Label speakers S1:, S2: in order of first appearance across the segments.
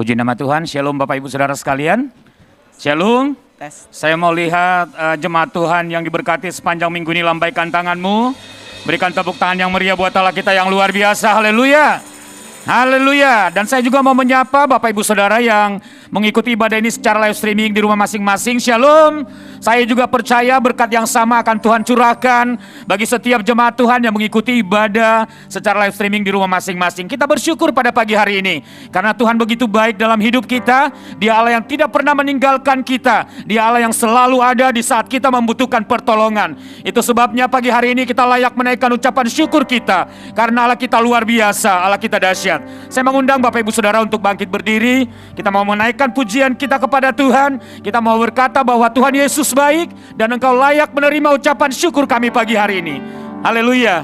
S1: Puji nama Tuhan, Shalom Bapak Ibu Saudara sekalian. Shalom. Saya mau lihat jemaat Tuhan yang diberkati sepanjang minggu ini, lambaikan tanganmu. Berikan tepuk tangan yang meriah buat Allah kita yang luar biasa, haleluya. Haleluya. Dan saya juga mau menyapa Bapak Ibu Saudara yang mengikuti ibadah ini secara live streaming di rumah masing-masing. Shalom. Saya juga percaya berkat yang sama akan Tuhan curahkan bagi setiap jemaat Tuhan yang mengikuti ibadah secara live streaming di rumah masing-masing. Kita bersyukur pada pagi hari ini karena Tuhan begitu baik dalam hidup kita. Dia Allah yang tidak pernah meninggalkan kita. Dia Allah yang selalu ada di saat kita membutuhkan pertolongan. Itu sebabnya pagi hari ini kita layak menaikkan ucapan syukur kita karena Allah kita luar biasa, Allah kita dahsyat. Saya mengundang Bapak Ibu Saudara untuk bangkit berdiri. Kita mau menaikkan pujian kita kepada Tuhan. Kita mau berkata bahwa Tuhan Yesus baik dan Engkau layak menerima ucapan syukur kami pagi hari ini. Haleluya.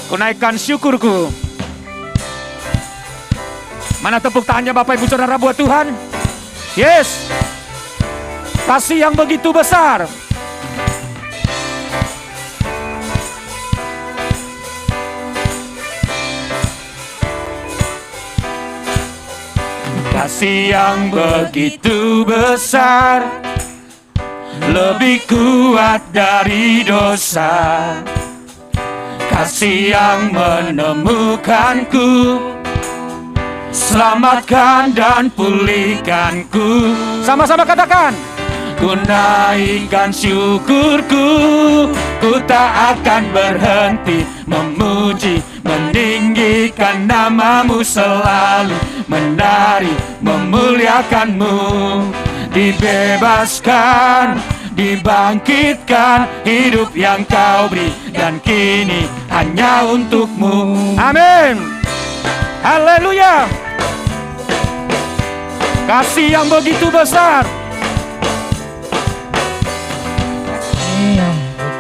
S1: Kunaikkan syukurku. Mana tepuk tangannya Bapak Ibu Saudara buat Tuhan? Yes. Kasih yang begitu besar. Kasih yang begitu besar, lebih kuat dari dosa. Kasih yang menemukanku, selamatkan dan pulihkanku. Sama-sama katakan. Ku naikkan syukurku, ku tak akan berhenti memuji, meninggikan namamu selalu, menari, memuliakanmu. Dibebaskan, dibangkitkan, hidup yang kau beri dan kini hanya untukmu. Amin. Haleluya. Kasih yang begitu besar,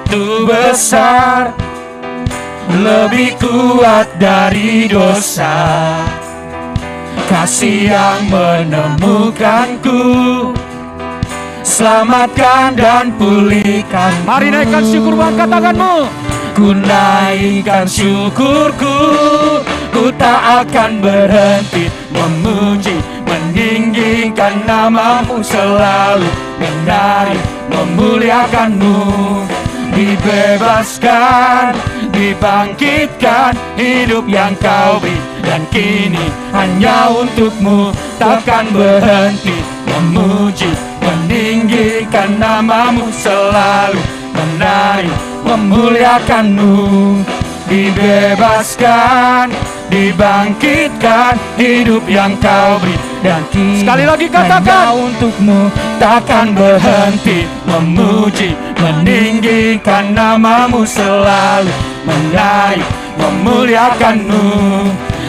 S1: itu besar, lebih kuat dari dosa. Kasih yang menemukanku, selamatkan dan pulihkan. Mari naikkan syukur, angkat tanganmu. Ku naikkan syukurku, ku tak akan berhenti memuji, meninggikan namamu selalu, menari, memuliakanmu. Dibebaskan, dibangkitkan, hidup yang kau beri dan kini hanya untukmu. Takkan berhenti memuji, meninggikan namamu selalu, menari, memuliakanmu. Dibebaskan, dibangkitkan, hidup yang kau beri dan kini sekali lagi katakan, hanya untukmu. Takkan berhenti memuji, meninggikan namamu selalu, menari, memuliakanmu.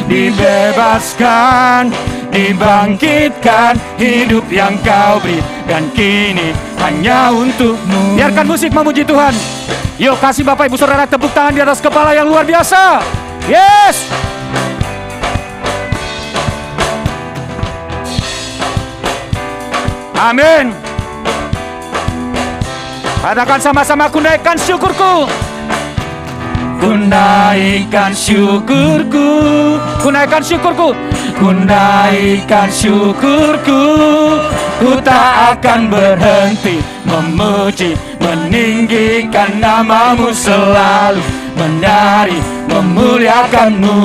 S1: Dibebaskan, dibangkitkan, hidup yang kau beri dan kini hanya untukmu. Biarkan musik memuji Tuhan. Yuk kasih Bapak Ibu Saudara tepuk tangan di atas kepala yang luar biasa. Yes. Amin. Katakan sama-sama, ku naikkan syukurku. Ku naikkan syukurku, ku naikkan syukurku, ku naikkan syukurku. Ku tak akan berhenti memuji, meninggikan namamu selalu, menari, memuliakanmu.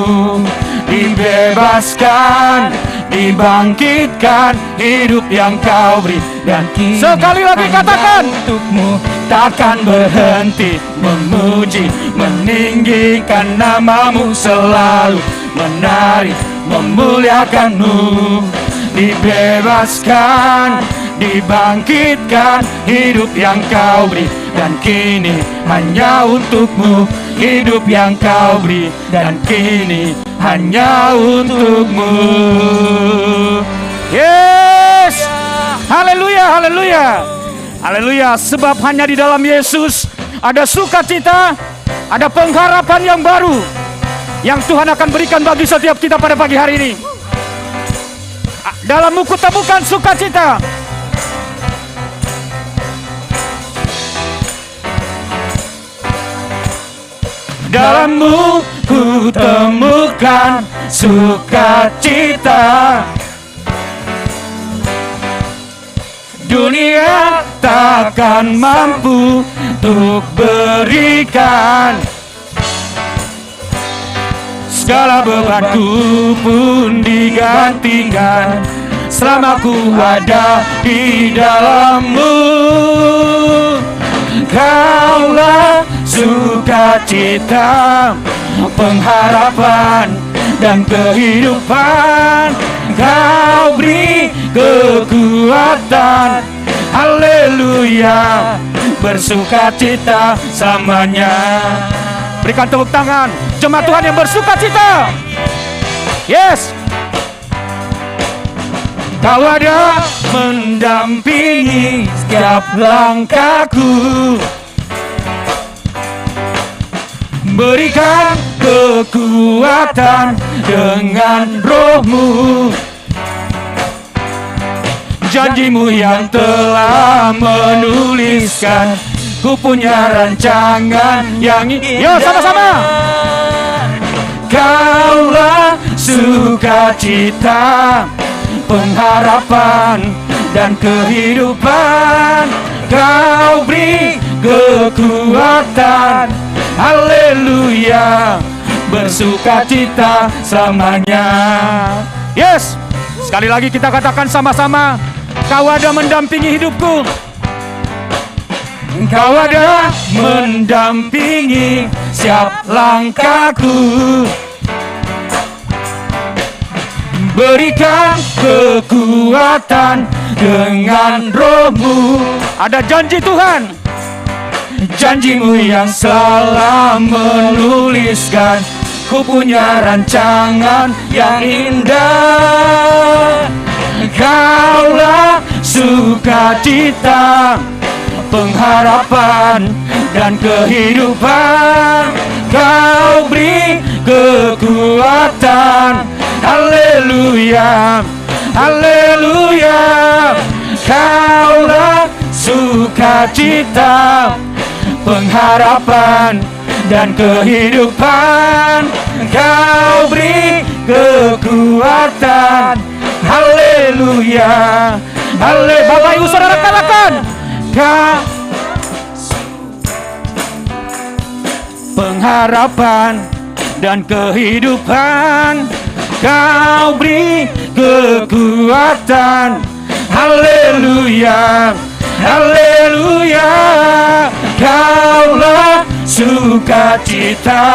S1: Dibebaskan, dibangkitkan, hidup yang kau beri dan kini sekali lagi katakan, untukmu. Takkan berhenti memuji, meninggikan namamu selalu, menari, memuliakanmu. Dibebaskan, dibangkitkan, hidup yang kau beri dan kini hanya untukmu. Hidup yang kau beri dan kini hanya untukmu. Yes. Haleluya, haleluya. Haleluya, sebab hanya di dalam Yesus ada sukacita, ada pengharapan yang baru yang Tuhan akan berikan bagi setiap kita pada pagi hari ini. Dalammu kutemukan sukacita. Dalammu ku temukan sukacita. dunia takkan mampu untuk berikan. Segala bebanku pun digantikan selama ku ada di dalam-Mu. Kaulah sukacita, pengharapan dan kehidupan. Kau beri kekuatan, haleluya, bersukacita selamanya. Berikan tepuk tangan jemaat Tuhan yang bersukacita. Yes. Kau ada mendampingi setiap langkahku, berikan kekuatan dengan Roh-Mu. Janji-Mu yang telah menuliskan, ku punya rancangan yang Yo sama-sama. Kaulah sukacita, pengharapan dan kehidupan. Kau beri kekuatan, haleluya, bersukacita selamanya. Yes, sekali lagi kita katakan sama-sama. Kau ada mendampingi hidupku, Kau ada mendampingi setiap langkahku, berikan kekuatan dengan Roh-Mu. Ada janji Tuhan, janji-Mu yang salah menuliskan, ku punya rancangan yang indah. Kaulah sukacita, pengharapan dan kehidupan. Kau beri kekuatan, haleluya, haleluya. Kaulah sukacita, pengharapan dan kehidupan. Kau beri kekuatan, haleluya, haleluya. Bapak Ibu Saudara katakan, Kau pengharapan dan kehidupan. Kau beri kekuatan, haleluya, haleluya. Kaulah sukacita,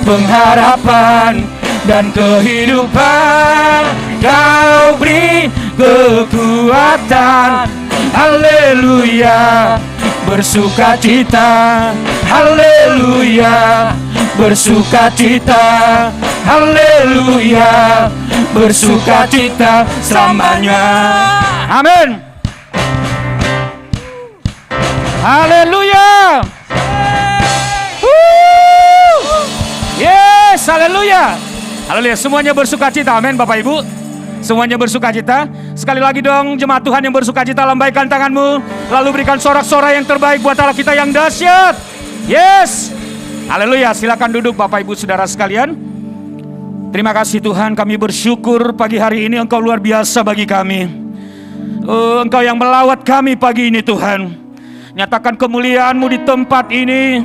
S1: pengharapan dan kehidupan. Kau beri kekuatan, haleluya, bersukacita, haleluya, bersukacita, haleluya, bersukacita selamanya. Amin. Haleluya. Yes, haleluya. Haleluya, semuanya bersukacita. Amin Bapak Ibu. Semuanya bersukacita. Sekali lagi dong jemaat Tuhan yang bersukacita, lambaikan tanganmu, lalu berikan sorak-sorai yang terbaik buat Allah kita yang dahsyat. Yes. Haleluya, silakan duduk Bapak Ibu Saudara sekalian. Terima kasih Tuhan, kami bersyukur pagi hari ini Engkau luar biasa bagi kami. Engkau yang melawat kami pagi ini Tuhan. Nyatakan kemuliaan-Mu di tempat ini,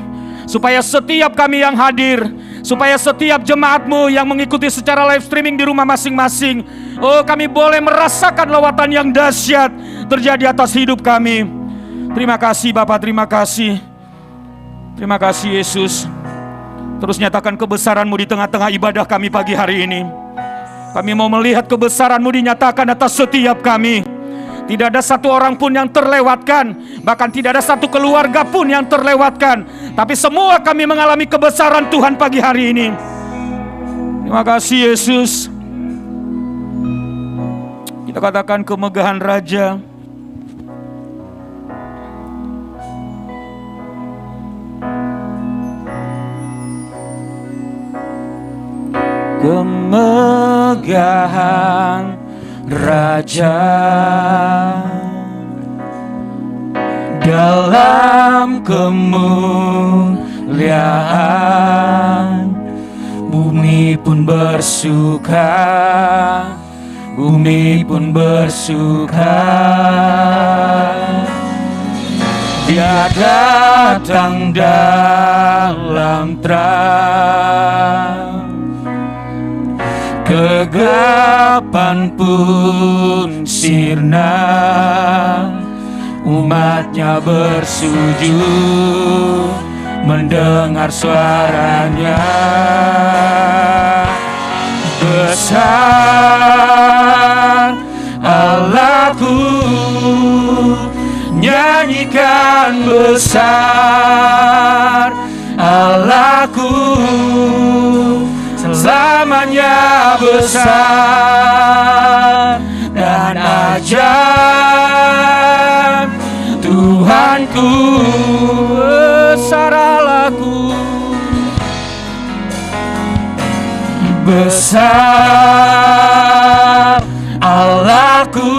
S1: supaya setiap kami yang hadir, supaya setiap jemaat-Mu yang mengikuti secara live streaming di rumah masing-masing, kami boleh merasakan lawatan yang dahsyat terjadi atas hidup kami. Terima kasih Bapak, terima kasih. Terima kasih Yesus. Terus nyatakan kebesaran-Mu di tengah-tengah ibadah kami pagi hari ini. Kami mau melihat kebesaran-Mu dinyatakan atas setiap kami. Tidak ada satu orang pun yang terlewatkan, bahkan tidak ada satu keluarga pun yang terlewatkan. Tapi semua kami mengalami kebesaran Tuhan pagi hari ini. Terima kasih Yesus. Kita katakan kemegahan Raja. Kemegahan Raja dalam kemuliaan, bumi pun bersuka, bumi pun bersuka. Dia datang dalam terang, kegelapan pun sirna, umatnya bersujud mendengar suaranya. Besar Allahku, nyanyikan besar Allahku, selamanya besar dan ajaib Tuhanku. Besar Allahku, besar Allahku.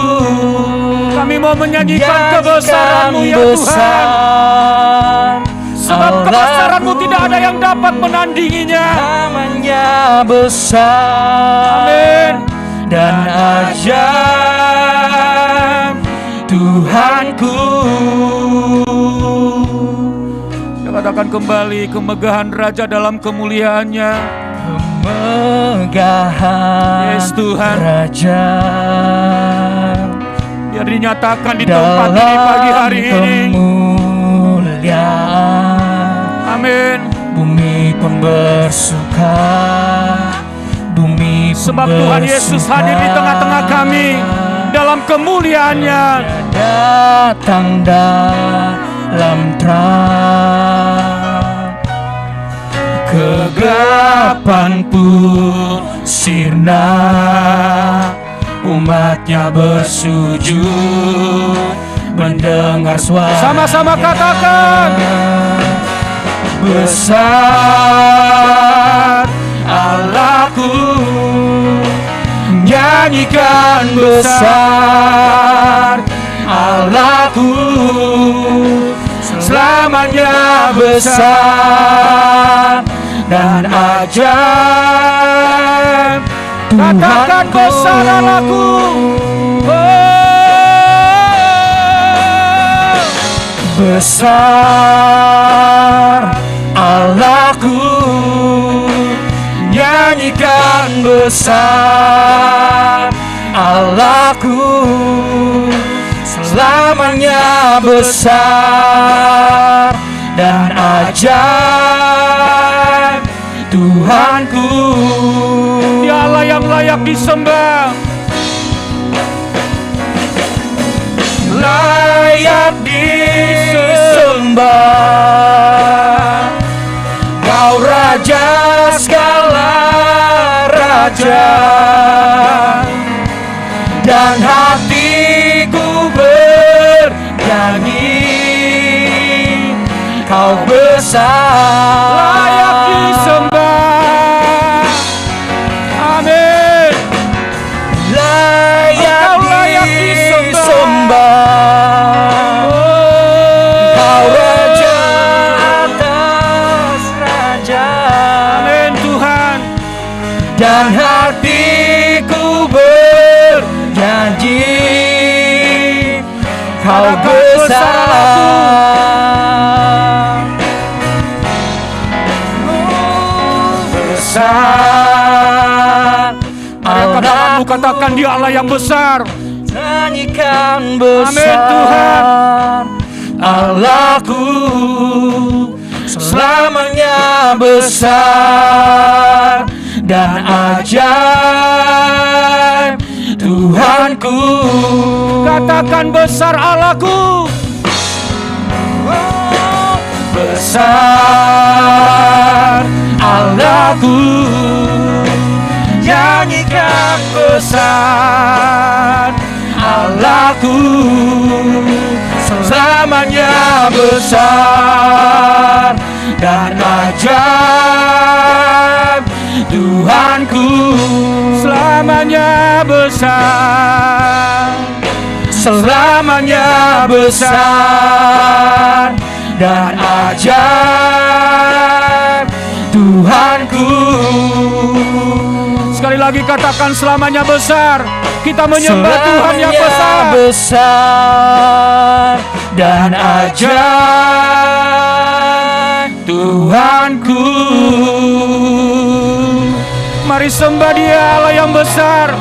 S1: Kami mau menyanyikan kebesaran-Mu ya Tuhan, sebab kebesaran-Mu tidak ada yang dapat menandinginya.
S2: Namanya besar,
S1: amin,
S2: dan ajaib Tuhanku.
S1: Katakan kembali kemegahan Raja dalam kemuliaannya.
S2: Kemegahan
S1: Yes Tuhan,
S2: Raja,
S1: biar dinyatakan di tempat ini pagi hari ini.
S2: Kemuliaan,
S1: amin.
S2: Bumi pun bersuka, bumi pun
S1: sebab Tuhan Yesus hadir di tengah-tengah kami dalam kemuliaannya.
S2: Datang dalam terang, kegelapan pun sirna, umatnya bersujud mendengar suara.
S1: Sama-sama katakan,
S2: besar Allahku, nyanyikan besar Allahku, selamanya besar dan ajaib.
S1: katakan besar Allahku.
S2: Besar Allahku, nyanyikan besar Allahku, selamanya besar dan ajaib Tuhanku.
S1: Dia Allah yang layak disembah,
S2: layak disembah. Kau Raja segala raja, dan hatiku bernyanyi. Kau besar,
S1: layak disembah. Amin.
S2: layak
S1: Engkau layak
S2: disembah. Kau Raja atas raja,
S1: Amin Tuhan.
S2: dan hatiku berjanji. Kau besar, besar
S1: Mari katakanmu, katakan dia Allah yang besar.
S2: nyanyikan besar.
S1: Amin, Tuhan.
S2: Allahku, selamanya besar dan ajaib Tuhanku.
S1: Katakan besar Allahku.
S2: Besar Allahku, nyanyikan besar Allahku, selamanya besar dan ajaib Tuhanku.
S1: Selamanya besar,
S2: selamanya besar dan ajaib Tuhanku.
S1: sekali lagi katakan selamanya besar. Kita menyembah Tuhan yang besar
S2: dan ajaib, Tuhanku.
S1: Mari sembah Dia, Allah yang besar.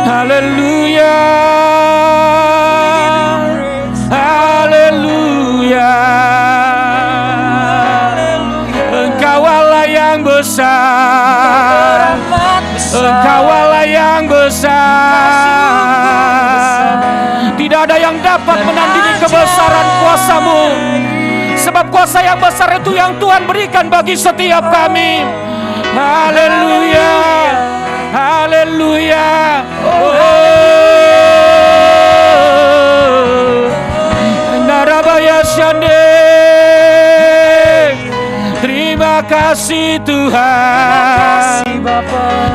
S1: Haleluya, haleluya. Engkau Allah yang besar, Engkau Allah yang besar. Tidak ada yang dapat menandingi kebesaran kuasa-Mu, sebab kuasa yang besar itu yang Tuhan berikan bagi setiap kami. Haleluya, haleluya. Narabaya Shande. Terima kasih Tuhan,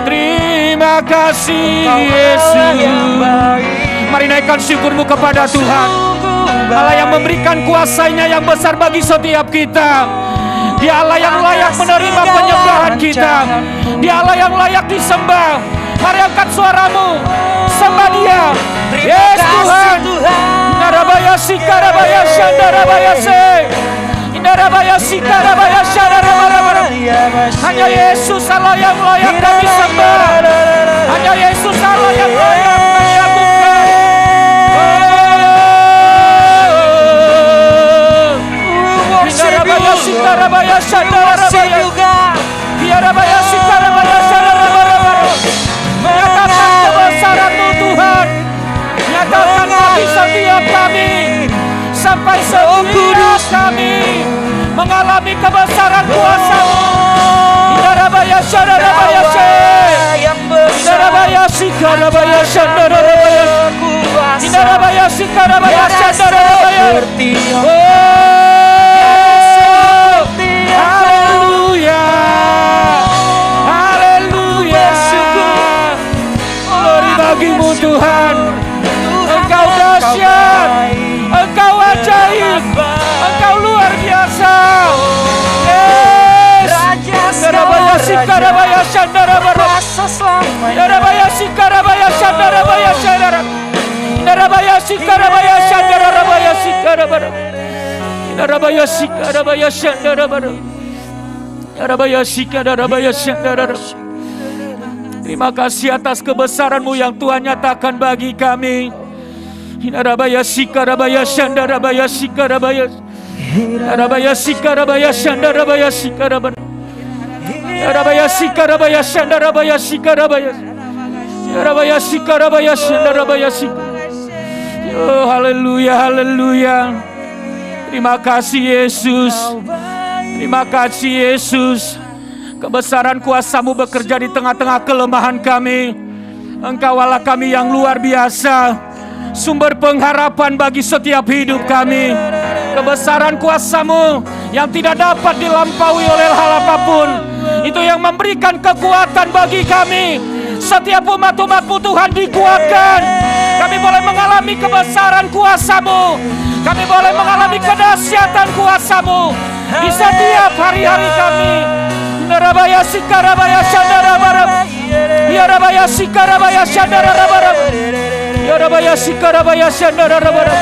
S1: terima kasih Yesus. Mari naikkan syukurmu kepada Tuhan, Allah yang memberikan kuasanya yang besar bagi setiap kita. Dia Allah yang layak menerima penyembahan kita, Dia Allah yang layak disembah. Mari angkat suaramu, sembah Dia. Yes Tuhan. Narabaya Sikarabaya Shandarabaya Se. Indarabaya Sikarabaya Shandarabaya. Hanya Yesus Allah yang layak kami sembah. Hanya Yesus Allah yang layak kami agungkan. Indarabaya Sikarabaya Shandarabaya. Indarabaya Sikarabaya Shandarabaya. Nyatakan kebesaran-Mu Tuhan, nyatakan bagi setiap kami, sampai setiap kami mengalami kebesaran kuasa-Mu. Indarabaya Shandarabaya Se. Indarabaya Sikarabaya Shandarabaya. Indarabaya Sikarabaya Shandarabaya. Haleluya, haleluya. Glory bagi-Mu Tuhan. Engkau dahsyat, Engkau ajaib, Engkau luar biasa. Yes. Indarabaya Sikarabaya Shandarabaya. Indarabaya Sikarabaya Shandarabaya Shandarabaya. Indarabaya Sikarabaya Shandarabaya Sikarabaya. Indarabaya Sikarabaya Shandarabaya. Indarabaya Sikarabaya Shandarabaya. Terima kasih atas kebesaran-Mu yang Tuhan nyatakan bagi kami. Indarabaya Sikarabaya Shandarabaya Sikarabaya. Indarabaya Sikarabaya Shandarabaya Sikarabaya. Indarabaya Sikarabaya Shandarabaya Sikarabaya. Indarabaya Sikarabaya Shandarabaya Sikarabaya. Oh haleluya, haleluya. Terima kasih Yesus. Terima kasih Yesus. Kebesaran kuasa-Mu bekerja di tengah-tengah kelemahan kami. Engkau Allah kami yang luar biasa, sumber pengharapan bagi setiap hidup kami. Kebesaran kuasa-Mu yang tidak dapat dilampaui oleh hal apapun, itu yang memberikan kekuatan bagi kami. Setiap umat-umat-Mu Tuhan dikuatkan. Kami boleh mengalami kebesaran kuasa-Mu, kami boleh mengalami kedahsyatan kuasa-Mu di setiap hari-hari kami. Narabaya Sikarabaya Shandarabaya. Yarabaya Sikarabaya Shandarabaya. Yarabaya Sikarabaya Shandarabaya.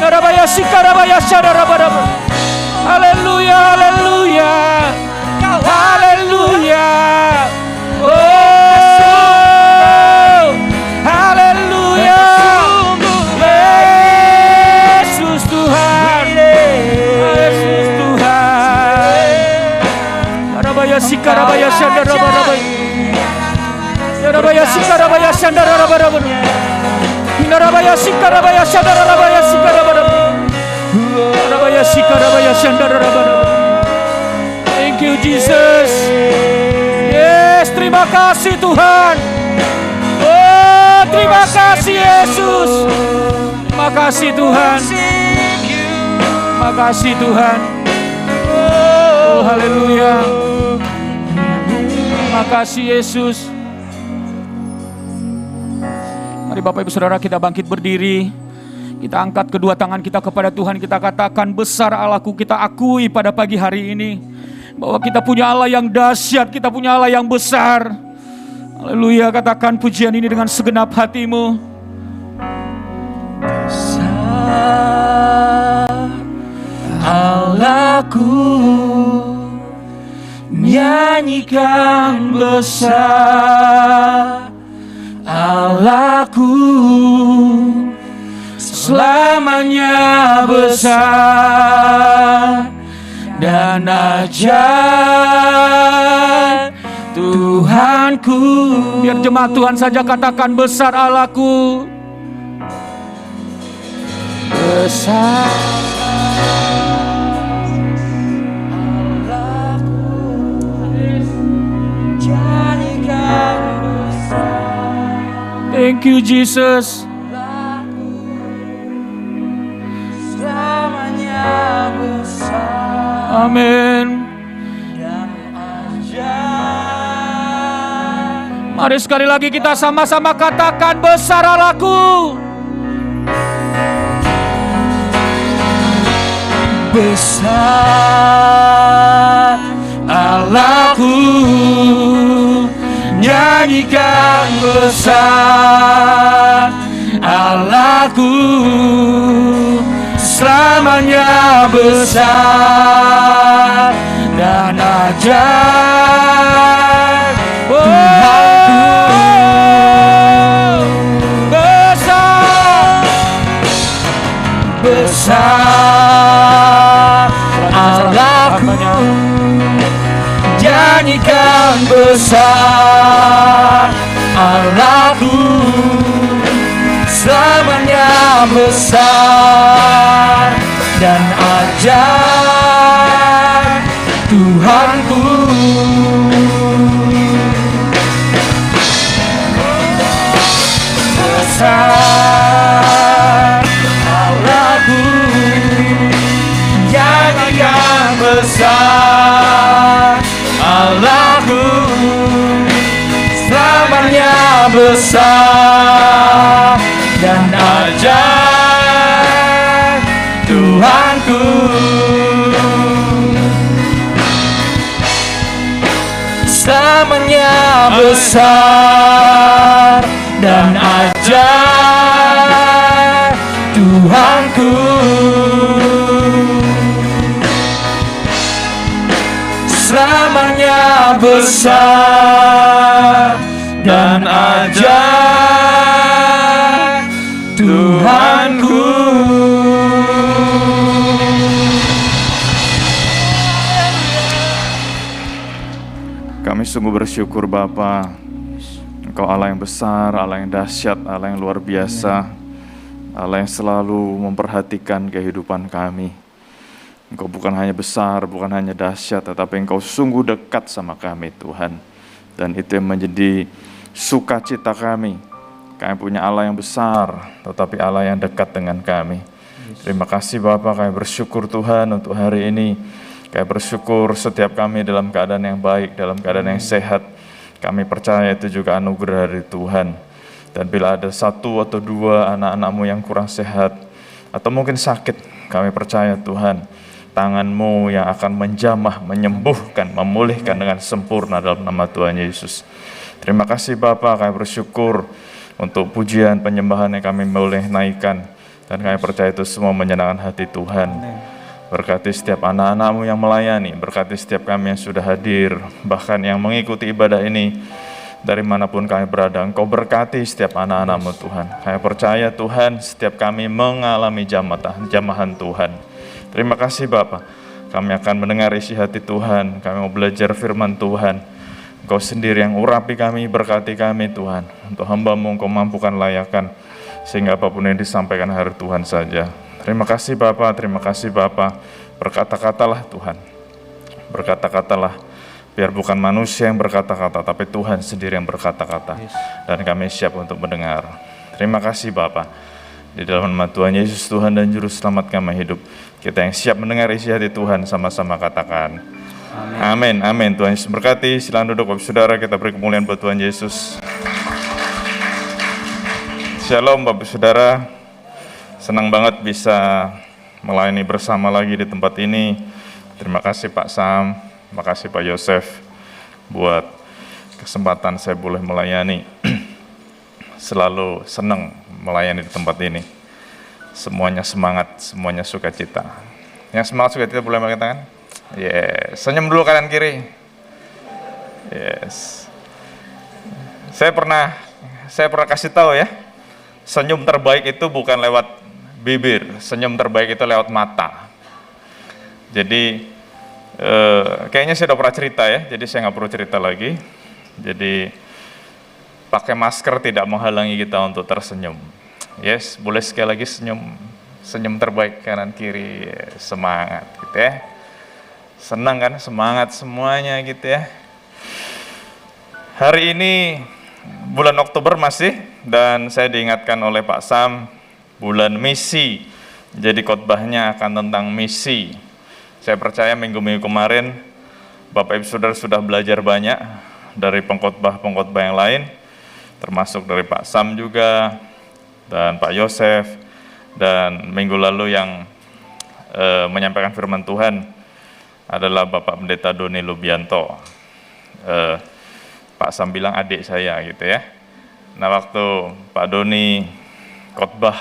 S1: Narabaya Sikarabaya Shandarabaya. Haleluya, haleluya. Haleluya. Oh, haleluya. Yesus Tuhan. Yesus Tuhan. Narabaya Sikarabaya Shandarabaya. Narabaya Sikarabaya Shandarabaya. Narabaya Sikarabaya Shandarabaya Sikarabaya. Narabaya Sikarabaya Shandarabaya. Thank you Jesus. Yes, terima kasih Tuhan. Oh, terima kasih Yesus. Terima kasih Tuhan. Terima kasih Tuhan. Oh, haleluya. Terima kasih Yesus. Mari Bapak Ibu Saudara kita bangkit berdiri. Kita angkat kedua tangan kita kepada Tuhan. Kita katakan besar Allahku, kita akui pada pagi hari ini. bahwa kita punya Allah yang dahsyat, kita punya Allah yang besar. Haleluya, katakan pujian ini dengan segenap hatimu.
S2: Besar Allahku, nyanyikan besar Allahku, selamanya besar dan ajaib Tuhanku.
S1: Biar jemaat Tuhan saja katakan besar Allahku.
S2: Besar
S1: Thank you Jesus.
S2: selamanya besar
S1: Amin.
S2: dan ajaib.
S1: Mari sekali lagi kita sama-sama katakan besar Allahku.
S2: Besar Allahku, nyanyikan besar Allahku, selamanya besar dan ajaib Tuhanku.
S1: Besar,
S2: besar Allahku, nyanyikan besar Allahku, selamanya besar dan ajaib Tuhanku. Besar Allahku, nyanyikan besar Allahku, selamanya besar dan ajaib Tuhanku. Selamanya besar dan ajaib Tuhanku. Selamanya besar dan ajaib Tuhanku.
S3: Kami sungguh bersyukur Bapa, Engkau Allah yang besar, Allah yang dahsyat, Allah yang luar biasa, Allah yang selalu memperhatikan kehidupan kami. Engkau bukan hanya besar, bukan hanya dahsyat, tetapi Engkau sungguh dekat sama kami Tuhan. Dan itu yang menjadi sukacita kami. Kami punya Allah yang besar, tetapi Allah yang dekat dengan kami. Terima kasih Bapa, kami bersyukur Tuhan untuk hari ini. Kami bersyukur setiap kami dalam keadaan yang baik, dalam keadaan yang sehat. Kami percaya itu juga anugerah dari Tuhan. Dan bila ada satu atau dua anak-anak-Mu yang kurang sehat, atau mungkin sakit, kami percaya Tuhan, tangan-Mu yang akan menjamah, menyembuhkan, memulihkan dengan sempurna dalam nama Tuhan Yesus. Terima kasih Bapa, kami bersyukur untuk pujian penyembahan yang kami boleh naikkan. Dan kami percaya itu semua menyenangkan hati Tuhan. Berkati setiap anak-anak-Mu yang melayani, berkati setiap kami yang sudah hadir, bahkan yang mengikuti ibadah ini, dari manapun kami berada, Engkau berkati setiap anak-anak-Mu Tuhan. Kami percaya Tuhan, setiap kami mengalami jamahan Tuhan. Terima kasih Bapa, kami akan mendengar isi hati Tuhan, kami mau belajar firman Tuhan. Engkau sendiri yang urapi kami, berkati kami Tuhan. Untuk hamba-Mu Engkau mampukan layakan, sehingga apapun yang disampaikan hari Tuhan saja. Terima kasih Bapa, terima kasih Bapa. Berkata-katalah Tuhan, berkata-katalah. Biar bukan manusia yang berkata-kata, tapi Tuhan sendiri yang berkata-kata. Dan kami siap untuk mendengar. Terima kasih Bapa. Di dalam nama Tuhan Yesus, Tuhan dan Juru Selamat kami hidup. Kita yang siap mendengar isi hati Tuhan, sama-sama katakan. Amin, amin. Tuhan Yesus berkati. Silakan duduk Bapak Saudara, kita beri kemuliaan buat Tuhan Yesus. Shalom Bapak Saudara. Senang banget bisa melayani bersama lagi di tempat ini. Terima kasih Pak Sam, Makasih Pak Yosef buat kesempatan saya boleh melayani. Selalu senang melayani di tempat ini. Semuanya semangat, semuanya sukacita. Yang semangat sukacita boleh angkat tangan? Yes. Senyum dulu kanan kiri. Yes. Saya pernah kasih tahu ya, senyum terbaik itu bukan lewat bibir, senyum terbaik itu lewat mata. Jadi kayaknya saya udah pernah cerita ya, jadi saya nggak perlu cerita lagi. Jadi pakai masker tidak menghalangi kita untuk tersenyum. Yes, boleh sekali lagi senyum terbaik kanan kiri, semangat gitu ya. Senang kan, semangat semuanya gitu ya. Hari ini bulan Oktober masih, dan saya diingatkan oleh Pak Sam, bulan misi. Jadi khotbahnya akan tentang misi. Saya percaya minggu-minggu kemarin Bapak Ibu Saudara sudah belajar banyak dari pengkhotbah-pengkhotbah yang lain, termasuk dari Pak Sam juga, dan Pak Yosef, dan minggu lalu yang menyampaikan firman Tuhan adalah Bapak Pendeta Doni Lubianto. Pak Sam bilang adik saya gitu ya. Nah waktu Pak Doni khotbah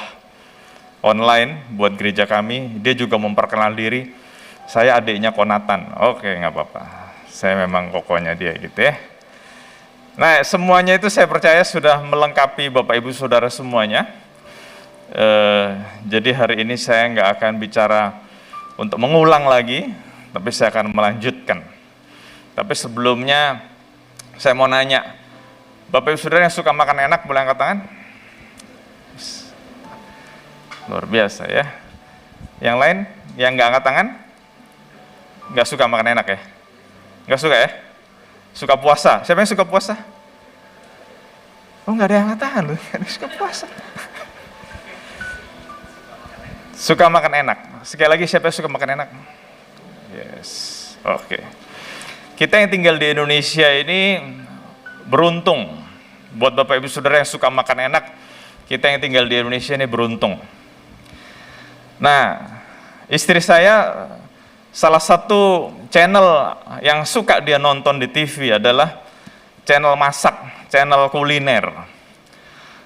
S3: online buat gereja kami, dia juga memperkenal diri, saya adiknya Konatan. Oke, nggak apa-apa, saya memang kokohnya dia gitu ya. Nah semuanya itu saya percaya sudah melengkapi Bapak Ibu Saudara semuanya. Jadi hari ini saya nggak akan bicara untuk mengulang lagi, tapi saya akan melanjutkan. Tapi sebelumnya saya mau nanya, Bapak Ibu Saudara yang suka makan enak boleh angkat tangan? Luar biasa ya. Yang lain yang nggak angkat tangan? Nggak suka makan enak ya? Nggak suka ya? Suka puasa? Siapa yang suka puasa? Oh nggak ada yang angkat tangan loh, nggak ada yang suka puasa. Suka makan enak. Sekali lagi siapa yang suka makan enak? Yes, oke. Kita yang tinggal di Indonesia ini beruntung. Buat Bapak Ibu Saudara yang suka makan enak, kita yang tinggal di Indonesia ini beruntung. Nah, istri saya salah satu channel yang suka dia nonton di TV adalah channel masak, channel kuliner.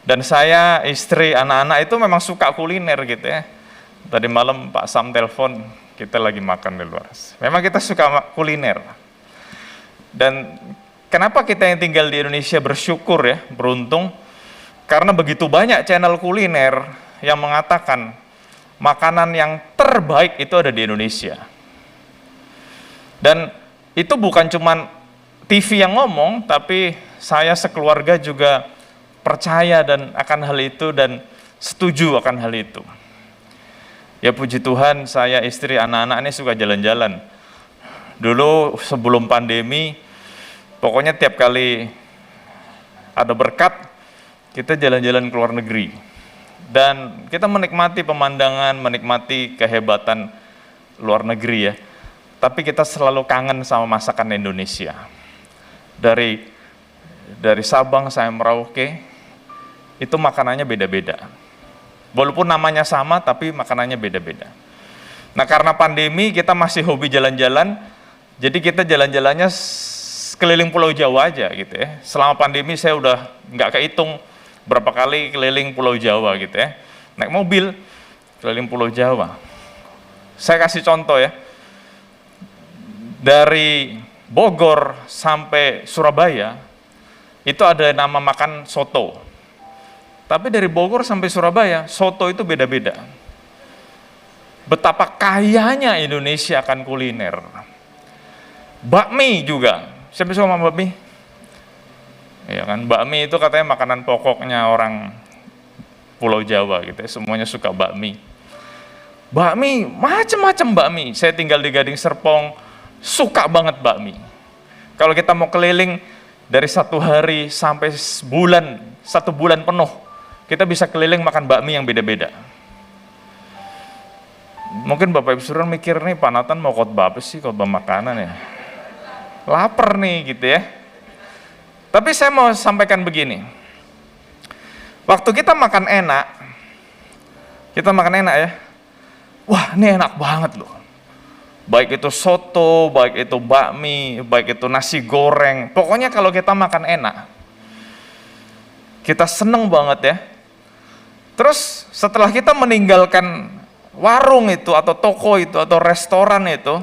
S3: Dan saya, istri, anak-anak itu memang suka kuliner gitu ya. Tadi malam Pak Sam telepon, kita lagi makan di luar. Memang kita suka kuliner. Dan kenapa kita yang tinggal di Indonesia bersyukur ya, beruntung, karena begitu banyak channel kuliner yang mengatakan makanan yang terbaik itu ada di Indonesia. Dan itu bukan cuma TV yang ngomong, tapi saya sekeluarga juga percaya dan akan hal itu dan setuju akan hal itu. Ya puji Tuhan, saya, istri, anak-anak ini suka jalan-jalan. Dulu sebelum pandemi, pokoknya tiap kali ada berkat, kita jalan-jalan ke luar negeri. Dan kita menikmati pemandangan, menikmati kehebatan luar negeri ya. Tapi kita selalu kangen sama masakan Indonesia. Dari Sabang sampai Merauke, itu makanannya beda-beda. Walaupun namanya sama, tapi makanannya beda-beda. Nah karena pandemi, kita masih hobi jalan-jalan, jadi kita jalan-jalannya keliling Pulau Jawa aja gitu ya. Selama pandemi saya udah nggak kehitung berapa kali keliling Pulau Jawa gitu ya. Naik mobil, keliling Pulau Jawa. Saya kasih contoh ya. Dari Bogor sampai Surabaya, itu ada nama makan soto. Tapi dari Bogor sampai Surabaya, soto itu beda-beda. Betapa kayanya Indonesia akan kuliner. Bakmi juga. Siapa suka sama bakmi? Ya kan, bakmi itu katanya makanan pokoknya orang Pulau Jawa gitu ya. Semuanya suka bakmi. Bakmi, macam-macam bakmi. Saya tinggal di Gading Serpong, suka banget bakmi. Kalau kita mau keliling dari 1 hari sampai sebulan, 1 bulan penuh, kita bisa keliling makan bakmi yang beda-beda. Mungkin Bapak Ibu Saudara mikir nih, Pak Nathan mau khotbah apa sih, khotbah makanan ya? Lapar nih gitu ya. Tapi saya mau sampaikan begini. Waktu kita makan enak ya. Wah ini enak banget loh. Baik itu soto, baik itu bakmi, baik itu nasi goreng. Pokoknya kalau kita makan enak, kita seneng banget ya. Terus setelah kita meninggalkan warung itu, atau toko itu, atau restoran itu,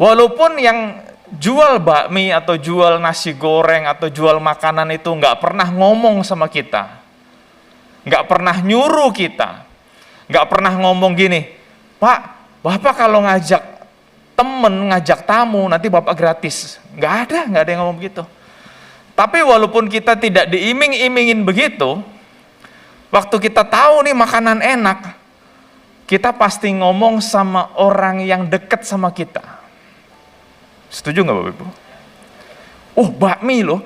S3: walaupun yang jual bakmi, atau jual nasi goreng, atau jual makanan itu nggak pernah ngomong sama kita, nggak pernah nyuruh kita, nggak pernah ngomong gini, Pak, Bapak kalau ngajak temen, ngajak tamu, nanti Bapak gratis. Nggak ada yang ngomong begitu. Tapi walaupun kita tidak diiming-imingin begitu, waktu kita tahu nih makanan enak, kita pasti ngomong sama orang yang dekat sama kita. Setuju nggak Bapak Ibu? Bakmi loh,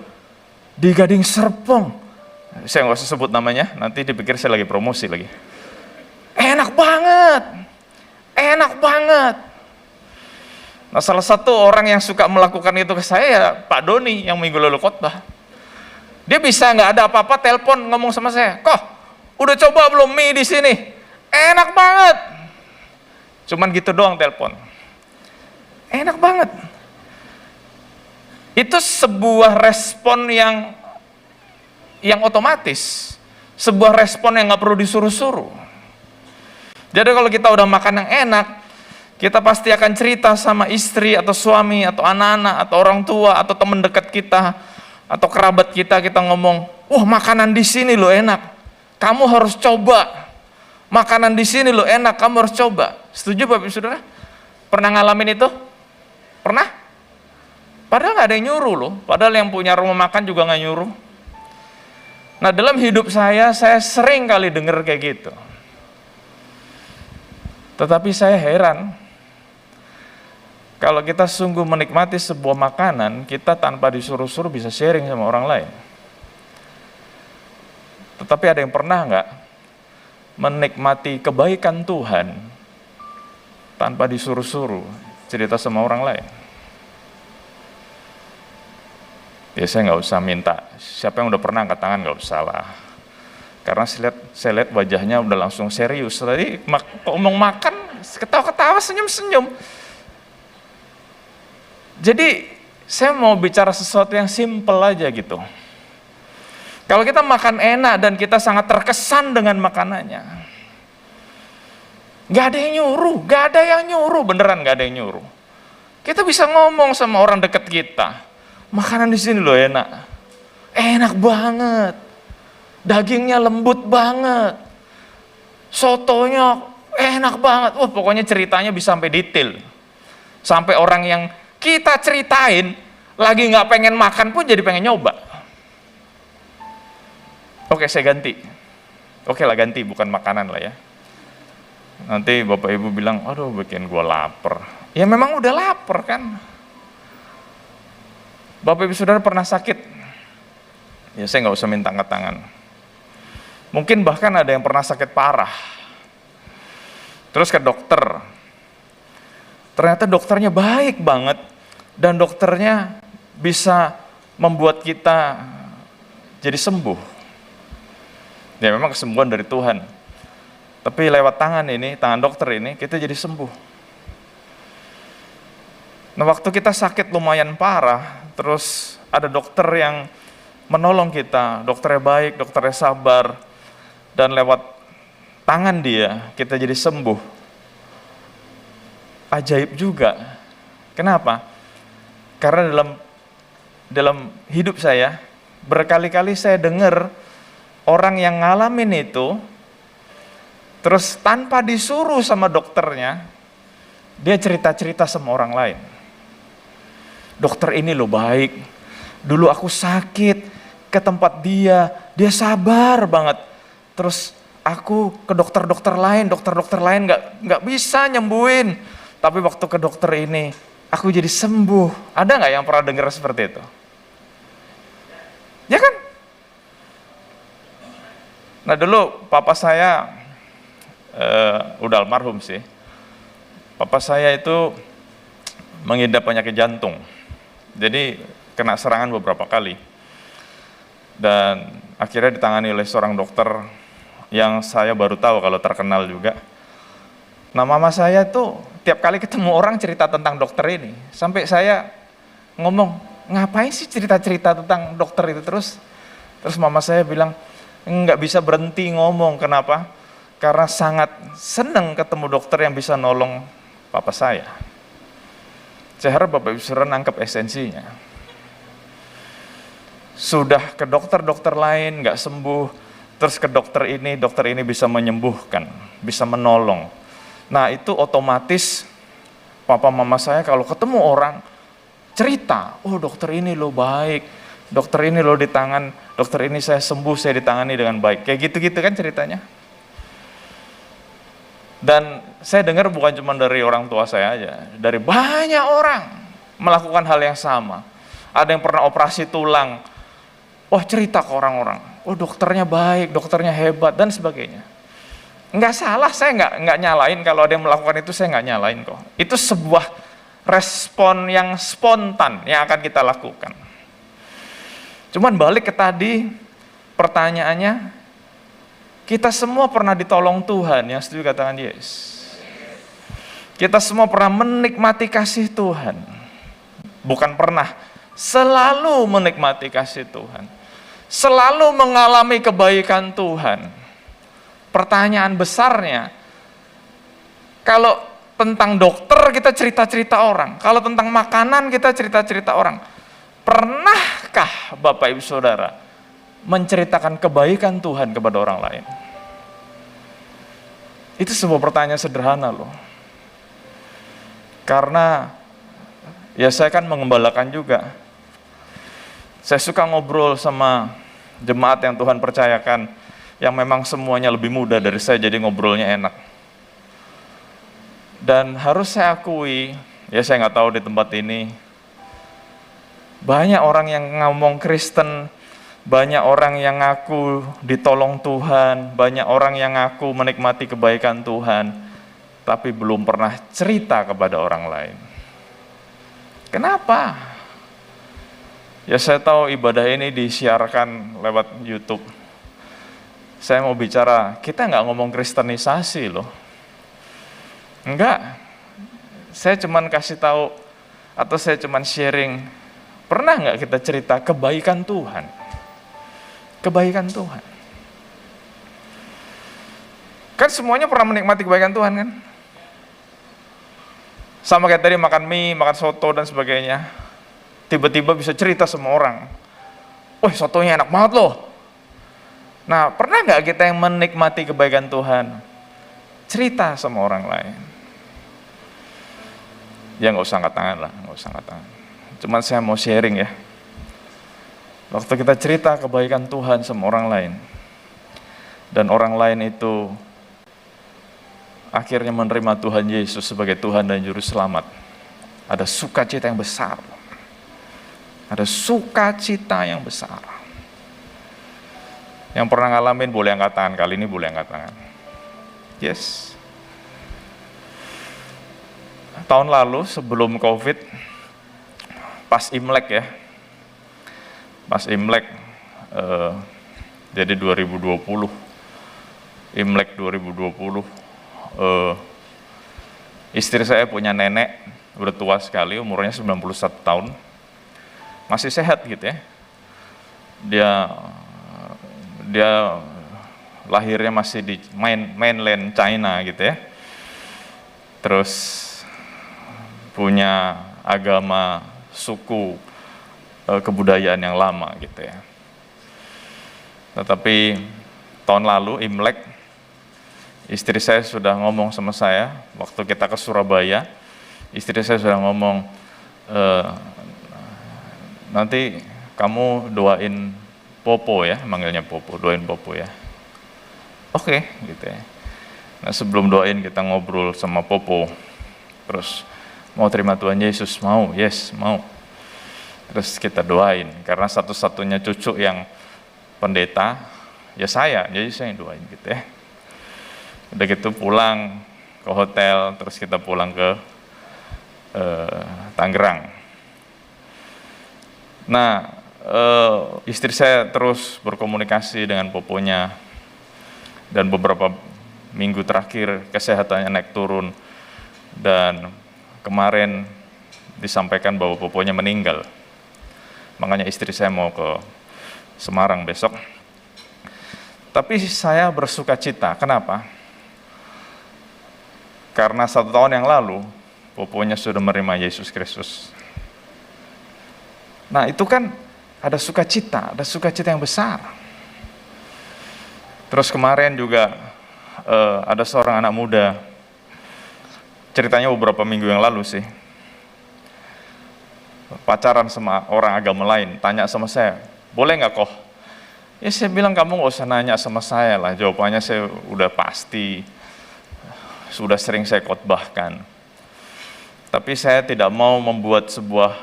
S3: di Gading Serpong. Saya nggak usah sebut namanya, nanti dipikir saya lagi promosi lagi. Enak banget, enak banget. Nah, salah satu orang yang suka melakukan itu ke saya ya Pak Doni yang minggu lalu khotbah. Dia bisa nggak ada apa-apa telepon ngomong sama saya, "Kok, udah coba belum mie di sini? Enak banget." Cuman gitu doang telepon. Enak banget. Itu sebuah respon yang otomatis, sebuah respon yang nggak perlu disuruh-suruh. Jadi kalau kita udah makan yang enak, kita pasti akan cerita sama istri atau suami atau anak-anak atau orang tua atau teman dekat kita atau kerabat kita, kita ngomong, makanan di sini lo enak, kamu harus coba. Makanan di sini lo enak, kamu harus coba. Setuju Bapak Ibu Saudara? Pernah ngalamin itu? Pernah? Padahal nggak ada yang nyuruh loh. Padahal yang punya rumah makan juga nggak nyuruh. Nah, dalam hidup saya sering kali dengar kayak gitu. Tetapi saya heran, kalau kita sungguh menikmati sebuah makanan, kita tanpa disuruh-suruh bisa sharing sama orang lain. Tetapi ada yang pernah nggak menikmati kebaikan Tuhan tanpa disuruh-suruh cerita sama orang lain? Ya saya nggak usah minta, siapa yang udah pernah angkat tangan nggak usah lah. Karena saya lihat wajahnya udah langsung serius. Tadi ngomong makan, ketawa-ketawa, senyum-senyum. Jadi saya mau bicara sesuatu yang simple aja gitu. Kalau kita makan enak dan kita sangat terkesan dengan makanannya, nggak ada yang nyuruh, beneran nggak ada yang nyuruh. Kita bisa ngomong sama orang deket kita, makanan di sini loh enak banget, dagingnya lembut banget, sotonya enak banget. Pokoknya ceritanya bisa sampai detail, sampai orang yang kita ceritain lagi nggak pengen makan pun jadi pengen nyoba. Oke, saya ganti. Oke lah, ganti, bukan makanan lah ya. Nanti Bapak Ibu bilang, aduh bikin gua lapar. Ya memang udah lapar kan. Bapak Ibu Saudara pernah sakit? Ya saya nggak usah minta angkat tangan. Mungkin bahkan ada yang pernah sakit parah. Terus ke dokter. Ternyata dokternya baik banget. Dan dokternya bisa membuat kita jadi sembuh. Ya memang kesembuhan dari Tuhan. Tapi lewat tangan dokter ini, kita jadi sembuh. Nah waktu kita sakit lumayan parah, terus ada dokter yang menolong kita, dokternya baik, dokternya sabar, dan lewat tangan dia, kita jadi sembuh. Ajaib juga. Kenapa? Karena dalam hidup saya, berkali-kali saya dengar orang yang ngalamin itu, terus tanpa disuruh sama dokternya, dia cerita-cerita sama orang lain. Dokter ini loh baik, dulu aku sakit ke tempat dia sabar banget. Terus aku ke dokter-dokter lain nggak bisa nyembuhin. Tapi waktu ke dokter ini, aku jadi sembuh. Ada nggak yang pernah dengar seperti itu? Ya kan? Nah dulu papa saya udah almarhum sih. Papa saya itu mengidap penyakit jantung. Jadi kena serangan beberapa kali. Dan akhirnya ditangani oleh seorang dokter yang saya baru tahu kalau terkenal juga. Nah mama saya tuh
S4: tiap kali ketemu orang cerita tentang dokter ini, sampai saya ngomong, ngapain sih cerita-cerita tentang dokter itu terus? Terus mama saya bilang, nggak bisa berhenti ngomong, kenapa? Karena sangat senang ketemu dokter yang bisa nolong papa saya. Saya harap Bapak Ibu Saudara nangkep esensinya. Sudah ke dokter-dokter lain nggak sembuh, terus ke dokter ini bisa menyembuhkan, bisa menolong. Nah itu otomatis papa mama saya kalau ketemu orang cerita, oh dokter ini loh baik, dokter ini loh di tangan, dokter ini saya sembuh, saya ditangani dengan baik. Kayak gitu-gitu kan ceritanya. Dan saya dengar bukan cuma dari orang tua saya aja, dari banyak orang melakukan hal yang sama. Ada yang pernah operasi tulang, wah cerita ke orang-orang, oh dokternya baik, dokternya hebat, dan sebagainya. Nggak salah, saya nggak nyalain kalau ada yang melakukan itu, saya nggak nyalain kok. Itu sebuah respon yang spontan yang akan kita lakukan. Cuman balik ke tadi, pertanyaannya, kita semua pernah ditolong Tuhan, yang setuju katakan yes. Kita semua pernah menikmati kasih Tuhan. Bukan pernah, selalu menikmati kasih Tuhan. Selalu mengalami kebaikan Tuhan. Pertanyaan besarnya, kalau tentang dokter kita cerita-cerita orang, kalau tentang makanan kita cerita-cerita orang. Pernahkah Bapak Ibu Saudara menceritakan kebaikan Tuhan kepada orang lain? Itu sebuah pertanyaan sederhana loh. Karena ya saya kan mengembalakan juga. Saya suka ngobrol sama jemaat yang Tuhan percayakan, yang memang semuanya lebih muda dari saya, jadi ngobrolnya enak. Dan harus saya akui, ya saya nggak tahu di tempat ini, banyak orang yang ngomong Kristen, banyak orang yang ngaku ditolong Tuhan, banyak orang yang ngaku menikmati kebaikan Tuhan, tapi belum pernah cerita kepada orang lain. Kenapa? Ya saya tahu ibadah ini disiarkan lewat YouTube. Saya mau bicara, kita nggak ngomong kristenisasi loh. Enggak. Saya cuman kasih tahu, atau saya cuman sharing, pernah nggak kita cerita kebaikan Tuhan? Kebaikan Tuhan. Kan semuanya pernah menikmati kebaikan Tuhan kan? Sama kayak tadi makan mie, makan soto dan sebagainya. Tiba-tiba bisa cerita sama orang. Wah sotonya enak banget loh. Nah pernah nggak kita yang menikmati kebaikan Tuhan? Cerita sama orang lain. Ya nggak usah angkat tangan lah, nggak usah angkat tangan. Cuman saya mau sharing ya. Waktu kita cerita kebaikan Tuhan sama orang lain, dan orang lain itu akhirnya menerima Tuhan Yesus sebagai Tuhan dan Juru Selamat, ada sukacita yang besar. Ada sukacita yang besar. Yang pernah ngalamin boleh angkat tangan, kali ini boleh angkat tangan. Yes. Tahun lalu sebelum COVID, pas Imlek ya, pas Imlek, jadi 2020, Imlek 2020, istri saya punya nenek, udah tua sekali, umurnya 91 tahun, masih sehat gitu ya. Dia lahirnya masih di mainland China gitu ya. Terus punya agama, suku, kebudayaan yang lama gitu ya. Tetapi tahun lalu Imlek, istri saya sudah ngomong sama saya, waktu kita ke Surabaya, istri saya sudah ngomong, nanti kamu doain Popo ya, manggilnya Popo, doain Popo ya. Oke, gitu ya. Nah sebelum doain kita ngobrol sama Popo, terus mau terima Tuhan Yesus, mau, yes, mau. Terus kita doain, karena satu-satunya cucu yang pendeta, ya saya, jadi saya yang doain gitu ya. Udah gitu pulang ke hotel, terus kita pulang ke Tangerang. Nah, istri saya terus berkomunikasi dengan Poponya, dan beberapa minggu terakhir kesehatannya naik turun, Dan kemarin disampaikan bahwa poponya meninggal. Makanya istri saya mau ke Semarang besok. Tapi saya bersuka cita. Kenapa? Karena 1 tahun yang lalu, poponya sudah menerima Yesus Kristus. Nah, itu kan ada sukacita yang besar. Terus kemarin juga ada seorang anak muda, ceritanya beberapa minggu yang lalu sih, pacaran sama orang agama lain, tanya sama saya, boleh nggak kok? Ya saya bilang, kamu nggak usah nanya sama saya lah, jawabannya saya udah pasti, sudah sering saya khotbahkan. Tapi saya tidak mau membuat sebuah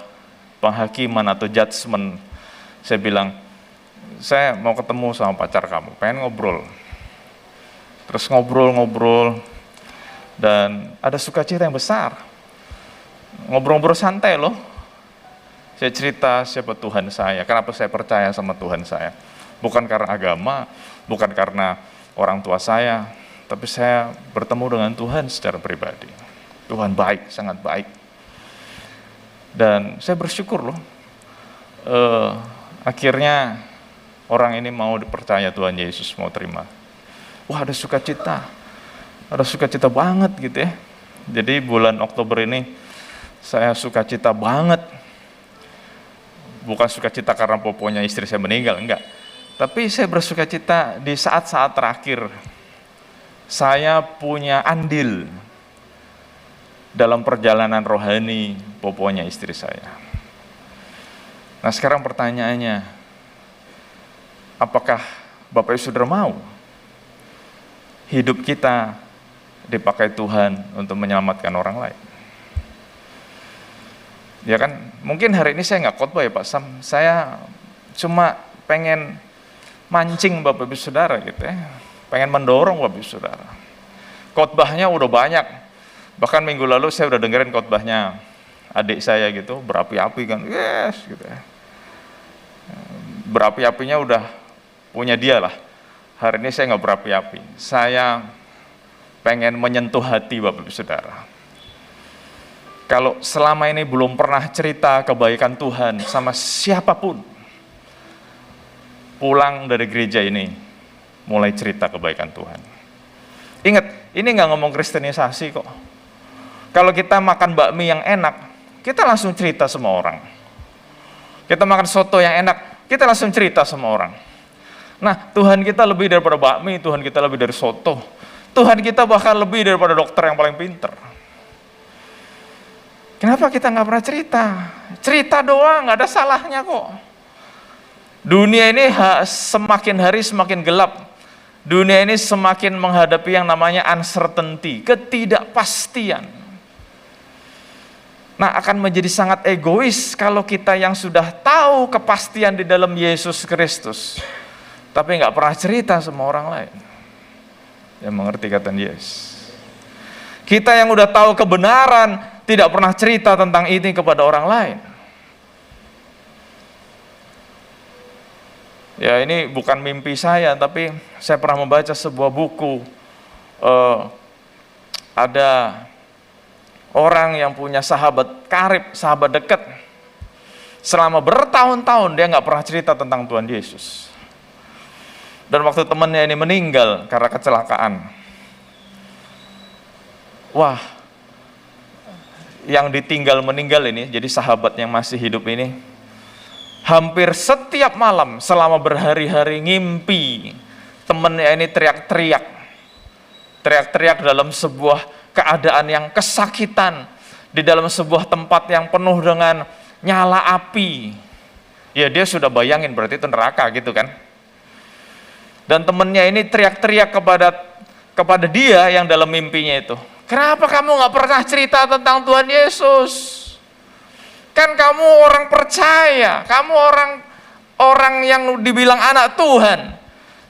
S4: penghakiman atau judgement. Saya bilang, saya mau ketemu sama pacar kamu, pengen ngobrol. Terus ngobrol, dan ada sukacita yang besar. Ngobrol-ngobrol santai loh. Saya cerita siapa Tuhan saya, kenapa saya percaya sama Tuhan saya. Bukan karena agama, bukan karena orang tua saya, tapi saya bertemu dengan Tuhan secara pribadi. Tuhan baik, sangat baik. Dan saya bersyukur loh, akhirnya orang ini mau dipercaya Tuhan Yesus, mau terima. Wah, ada sukacita banget gitu ya. Jadi bulan Oktober ini saya sukacita banget. Bukan sukacita karena poponya istri saya meninggal, enggak. Tapi saya bersukacita di saat-saat terakhir saya punya andil dalam perjalanan rohani poponya istri saya. Nah, sekarang pertanyaannya, apakah Bapak Ibu Saudara mau hidup kita dipakai Tuhan untuk menyelamatkan orang lain? Ya kan, mungkin hari ini saya nggak khotbah ya Pak Sam, saya cuma pengen mancing Bapak Ibu Saudara gitu ya, pengen mendorong Bapak Ibu Saudara. Khotbahnya udah banyak, bahkan minggu lalu saya udah dengerin khotbahnya adik saya gitu, berapi-api kan, yes gitu ya. Berapi-apinya udah punya dia lah. Hari ini saya nggak berapi-api, saya pengen menyentuh hati Bapak Ibu Saudara. Kalau selama ini belum pernah cerita kebaikan Tuhan sama siapapun, pulang dari gereja ini, mulai cerita kebaikan Tuhan. Ingat, ini nggak ngomong kristenisasi kok. Kalau kita makan bakmi yang enak, kita langsung cerita sama orang. Kita makan soto yang enak, kita langsung cerita sama orang. Nah, Tuhan kita lebih daripada bakmi, Tuhan kita lebih dari soto. Tuhan kita bahkan lebih daripada dokter yang paling pinter. Kenapa kita nggak pernah cerita? Cerita doang, nggak ada salahnya kok. Dunia ini semakin hari semakin gelap. Dunia ini semakin menghadapi yang namanya uncertainty, ketidakpastian. Nah, akan menjadi sangat egois kalau kita yang sudah tahu kepastian di dalam Yesus Kristus, tapi nggak pernah cerita sama orang lain yang mengerti kata Yesus. Kita yang udah tahu kebenaran, tidak pernah cerita tentang ini kepada orang lain. Ya, ini bukan mimpi saya, tapi saya pernah membaca sebuah buku. Ada orang yang punya sahabat karib, sahabat dekat. Selama bertahun-tahun dia nggak pernah cerita tentang Tuhan Yesus. Dan waktu temannya ini meninggal karena kecelakaan, wah, yang ditinggal meninggal ini, jadi sahabat yang masih hidup ini, hampir setiap malam selama berhari-hari ngimpi temennya ini teriak-teriak dalam sebuah keadaan yang kesakitan, di dalam sebuah tempat yang penuh dengan nyala api. Ya, dia sudah bayangin berarti itu neraka gitu kan. Dan temennya ini teriak-teriak kepada dia yang dalam mimpinya itu, kenapa kamu nggak pernah cerita tentang Tuhan Yesus? Kan kamu orang percaya, kamu orang yang dibilang anak Tuhan.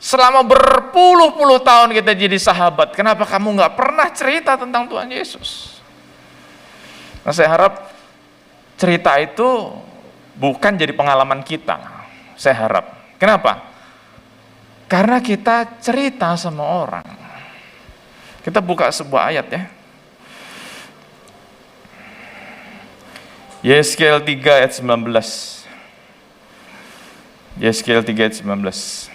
S4: Selama berpuluh-puluh tahun kita jadi sahabat, kenapa kamu nggak pernah cerita tentang Tuhan Yesus? Nah, saya harap cerita itu bukan jadi pengalaman kita. Saya harap. Kenapa? Karena kita cerita sama orang. Kita buka sebuah ayat ya. Yeskel 3 ayat 19. Yeskel 3 ayat 19.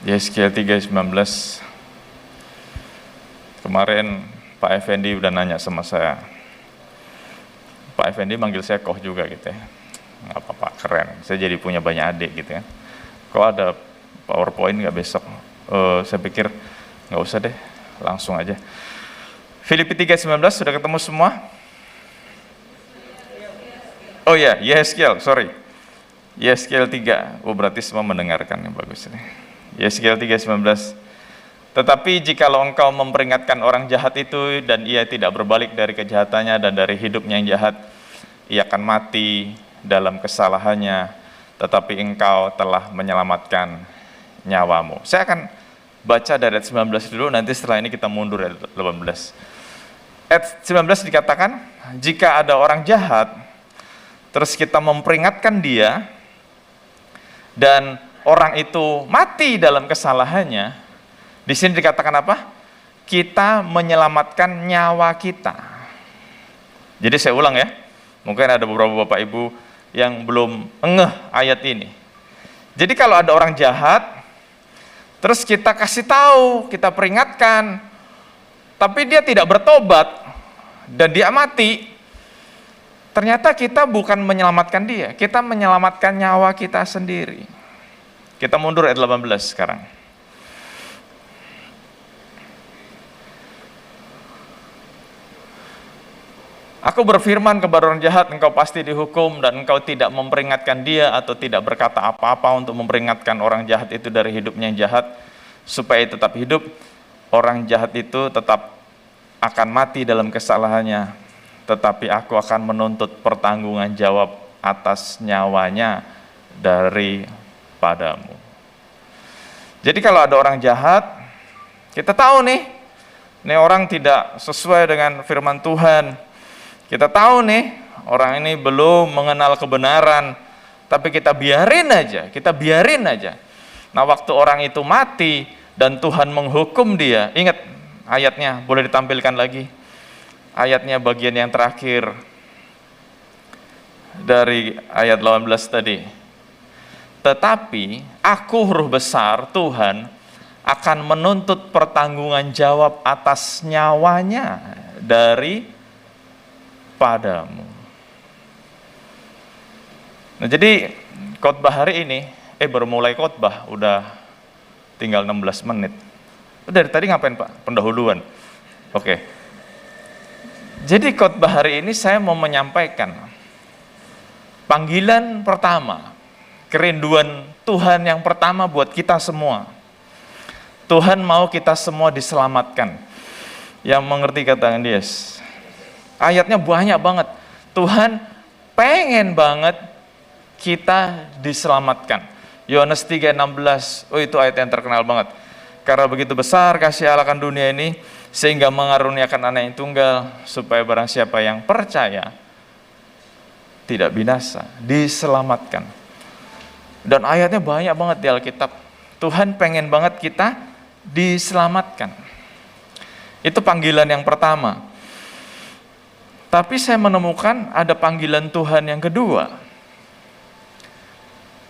S4: Yeskel 3 ayat 19. Kemarin Pak Effendi udah nanya sama saya. Pak Effendi manggil saya Koh juga gitu ya. Nggak apa-apa, keren. Saya jadi punya banyak adik gitu ya. Kok ada PowerPoint nggak besok? Saya pikir nggak usah deh, langsung aja. Filipi 3:19 sudah ketemu semua? Oh ya, Yeskel, sorry. Yeskel 3, berarti semua mendengarkan, yang bagus ini. Yeskel 3:19. Tetapi jikalau engkau memperingatkan orang jahat itu dan ia tidak berbalik dari kejahatannya dan dari hidupnya yang jahat, ia akan mati dalam kesalahannya, tetapi engkau telah menyelamatkan nyawamu. Saya akan baca dari ayat 19 dulu, nanti setelah ini kita mundur ayat 18. Ayat 19 dikatakan, jika ada orang jahat, terus kita memperingatkan dia, dan orang itu mati dalam kesalahannya, di sini dikatakan apa? Kita menyelamatkan nyawa kita. Jadi saya ulang ya, mungkin ada beberapa bapak ibu yang belum ngeh ayat ini. Jadi kalau ada orang jahat, terus kita kasih tahu, kita peringatkan, tapi dia tidak bertobat, dan dia mati, ternyata kita bukan menyelamatkan dia, kita menyelamatkan nyawa kita sendiri. Kita mundur ayat 18 sekarang. Aku berfirman kepada orang jahat, engkau pasti dihukum, dan engkau tidak memperingatkan dia atau tidak berkata apa-apa untuk memperingatkan orang jahat itu dari hidupnya yang jahat, supaya tetap hidup. Orang jahat itu tetap akan mati dalam kesalahannya, tetapi aku akan menuntut pertanggungan jawab atas nyawanya daripadamu. Jadi kalau ada orang jahat, kita tahu nih orang tidak sesuai dengan firman Tuhan. Kita tahu nih, orang ini belum mengenal kebenaran, tapi kita biarin aja. Nah, waktu orang itu mati dan Tuhan menghukum dia, ingat ayatnya, boleh ditampilkan lagi. Ayatnya bagian yang terakhir dari ayat 18 tadi. Tetapi aku huruf besar, Tuhan akan menuntut pertanggungan jawab atas nyawanya dari padamu. Nah, jadi khotbah hari ini, baru mulai khotbah, udah tinggal 16 menit. Dari tadi ngapain Pak? Pendahuluan. Oke. Jadi khotbah hari ini saya mau menyampaikan panggilan pertama, kerinduan Tuhan yang pertama buat kita semua. Tuhan mau kita semua diselamatkan. Yang mengerti katakan yes. Ayatnya banyak banget. Tuhan pengen banget kita diselamatkan. Yohanes 3:16, itu ayat yang terkenal banget. Karena begitu besar kasih Allah akan dunia ini, sehingga mengaruniakan anak yang tunggal, supaya barang siapa yang percaya tidak binasa, diselamatkan. Dan ayatnya banyak banget di Alkitab. Tuhan pengen banget kita diselamatkan. Itu panggilan yang pertama. Tapi saya menemukan ada panggilan Tuhan yang kedua.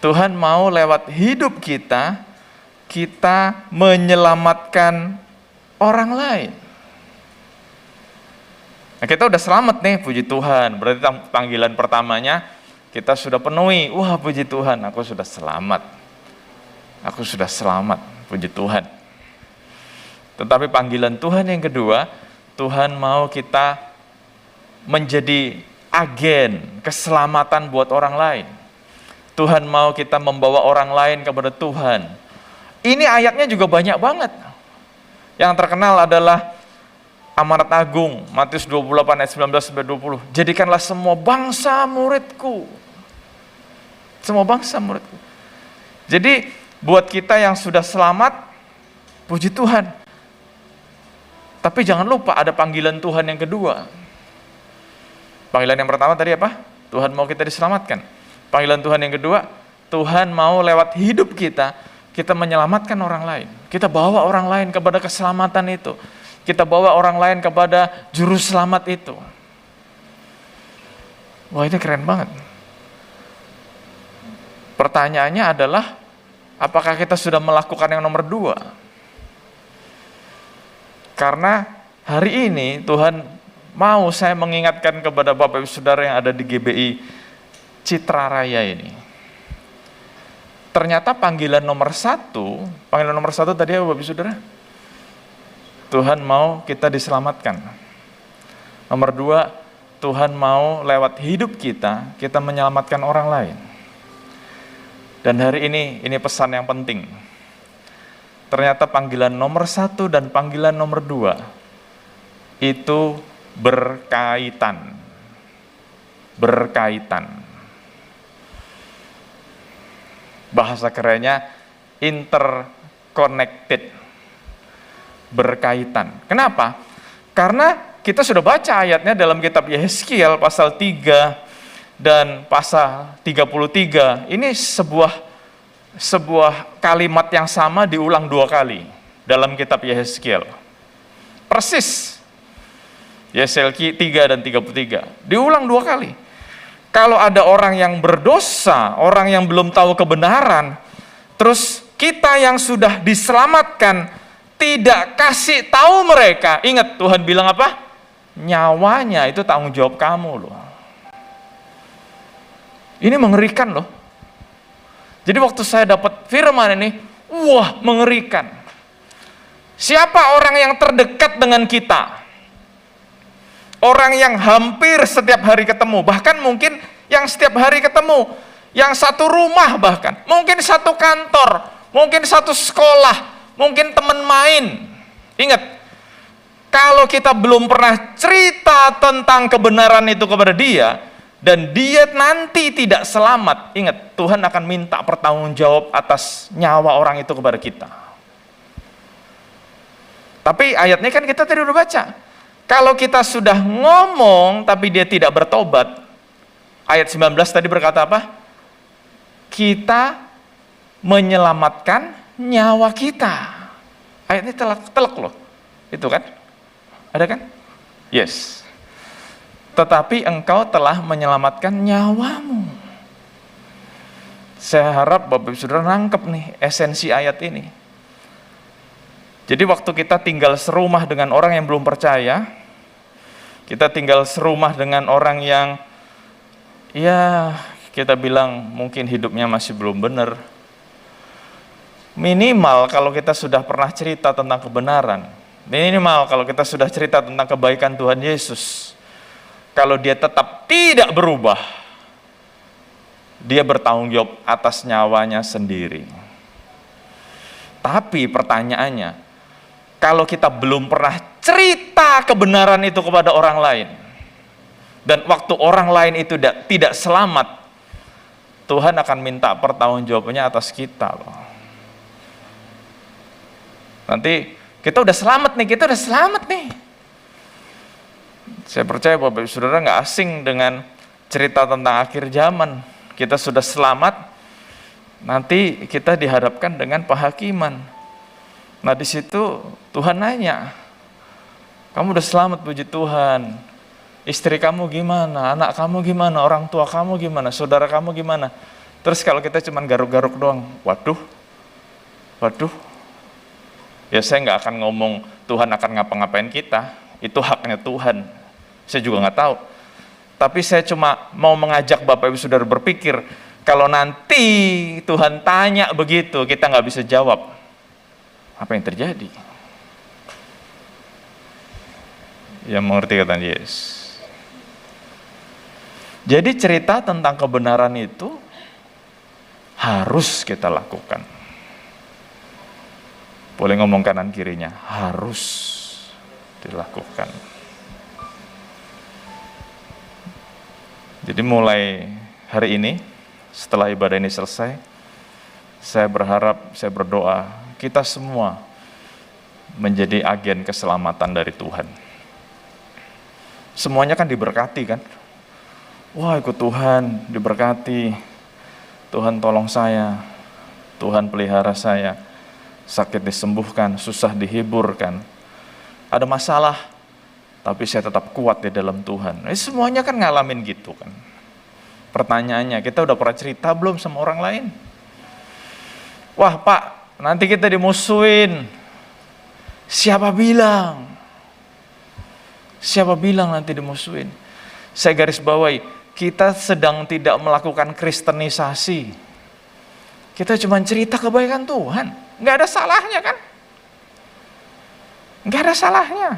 S4: Tuhan mau lewat hidup kita, kita menyelamatkan orang lain. Nah, kita udah selamat nih, puji Tuhan. Berarti panggilan pertamanya kita sudah penuhi. Wah, puji Tuhan, aku sudah selamat. Aku sudah selamat, puji Tuhan. Tetapi panggilan Tuhan yang kedua, Tuhan mau kita menjadi agen keselamatan buat orang lain. Tuhan mau kita membawa orang lain kepada Tuhan. Ini ayatnya juga banyak banget. Yang terkenal adalah amanat agung, Matius 28 ayat 19-20. Jadikanlah semua bangsa muridku. Semua bangsa muridku. Jadi buat kita yang sudah selamat, puji Tuhan. Tapi jangan lupa ada panggilan Tuhan yang kedua. Panggilan yang pertama tadi apa? Tuhan mau kita diselamatkan. Panggilan Tuhan yang kedua, Tuhan mau lewat hidup kita, kita menyelamatkan orang lain. Kita bawa orang lain kepada keselamatan itu. Kita bawa orang lain kepada juru selamat itu. Wah, ini keren banget. Pertanyaannya adalah, apakah kita sudah melakukan yang nomor 2? Karena hari ini Tuhan mau saya mengingatkan kepada Bapak Ibu Saudara yang ada di GBI Citra Raya ini. Ternyata panggilan nomor 1 tadi ya Bapak Ibu Saudara, Tuhan mau kita diselamatkan. Nomor 2, Tuhan mau lewat hidup kita menyelamatkan orang lain. Dan hari ini pesan yang penting. Ternyata panggilan nomor 1 dan panggilan nomor 2 itu berkaitan. Bahasa kerennya interconnected. Berkaitan. Kenapa? Karena kita sudah baca ayatnya dalam kitab Yehezkiel pasal 3 dan pasal 33, ini sebuah kalimat yang sama diulang 2 kali dalam kitab Yehezkiel. Persis. Yehezkiel 3 dan 33. Diulang 2 kali. Kalau ada orang yang berdosa, orang yang belum tahu kebenaran, terus kita yang sudah diselamatkan tidak kasih tahu mereka. Ingat Tuhan bilang apa? Nyawanya itu tanggung jawab kamu loh. Ini mengerikan loh. Jadi waktu saya dapat firman ini, wah mengerikan. Siapa orang yang terdekat dengan kita? Orang yang hampir setiap hari ketemu, bahkan mungkin yang setiap hari ketemu, yang satu rumah bahkan, mungkin satu kantor, mungkin satu sekolah, mungkin teman main. Ingat, kalau kita belum pernah cerita tentang kebenaran itu kepada dia, dan dia nanti tidak selamat, ingat, Tuhan akan minta pertanggungjawab atas nyawa orang itu kepada kita. Tapi ayatnya kan kita tadi udah baca. Kalau kita sudah ngomong tapi dia tidak bertobat, ayat 19 tadi berkata apa? Kita menyelamatkan nyawa kita. Ayatnya telak loh. Itu kan? Ada kan? Yes. Tetapi engkau telah menyelamatkan nyawamu. Saya harap Bapak Ibu Saudara nangkep nih esensi ayat ini. Jadi waktu kita tinggal serumah dengan orang yang belum percaya, kita tinggal serumah dengan orang yang ya kita bilang mungkin hidupnya masih belum benar. Minimal kalau kita sudah pernah cerita tentang kebenaran, minimal kalau kita sudah cerita tentang kebaikan Tuhan Yesus, kalau dia tetap tidak berubah, dia bertanggung jawab atas nyawanya sendiri. Tapi pertanyaannya, kalau kita belum pernah cerita kebenaran itu kepada orang lain, dan waktu orang lain itu tidak selamat, Tuhan akan minta pertanggungjawabannya atas kita loh. Nanti kita udah selamat nih, Saya percaya Bapak Ibu Saudara nggak asing dengan cerita tentang akhir zaman. Kita sudah selamat, nanti kita dihadapkan dengan penghakiman. Nah di situ Tuhan nanya, kamu udah selamat puji Tuhan, istri kamu gimana, anak kamu gimana, orang tua kamu gimana, saudara kamu gimana. Terus kalau kita cuma garuk-garuk doang, waduh, ya saya nggak akan ngomong Tuhan akan ngapa-ngapain kita, itu haknya Tuhan. Saya juga nggak tahu. Tapi saya cuma mau mengajak Bapak Ibu Saudara berpikir, kalau nanti Tuhan tanya begitu, kita nggak bisa jawab, apa yang terjadi? Ya mengerti kata Yesus. Jadi cerita tentang kebenaran itu harus kita lakukan. Boleh ngomong kanan kirinya, harus dilakukan. Jadi mulai hari ini, setelah ibadah ini selesai, saya berharap, saya berdoa, kita semua menjadi agen keselamatan dari Tuhan. Semuanya kan diberkati kan? Wah ikut Tuhan, diberkati. Tuhan tolong saya, Tuhan pelihara saya. sakit disembuhkan, susah dihiburkan, ada masalah, tapi saya tetap kuat di dalam Tuhan. Semuanya kan ngalamin gitu kan. Pertanyaannya, kita udah pernah cerita belum sama orang lain? Wah Pak, nanti kita dimusuhin. Siapa bilang? Siapa bilang nanti dimusuhin? Saya garis bawahi, kita sedang tidak melakukan kristenisasi. Kita cuma cerita kebaikan Tuhan. Nggak ada salahnya kan? Nggak ada salahnya.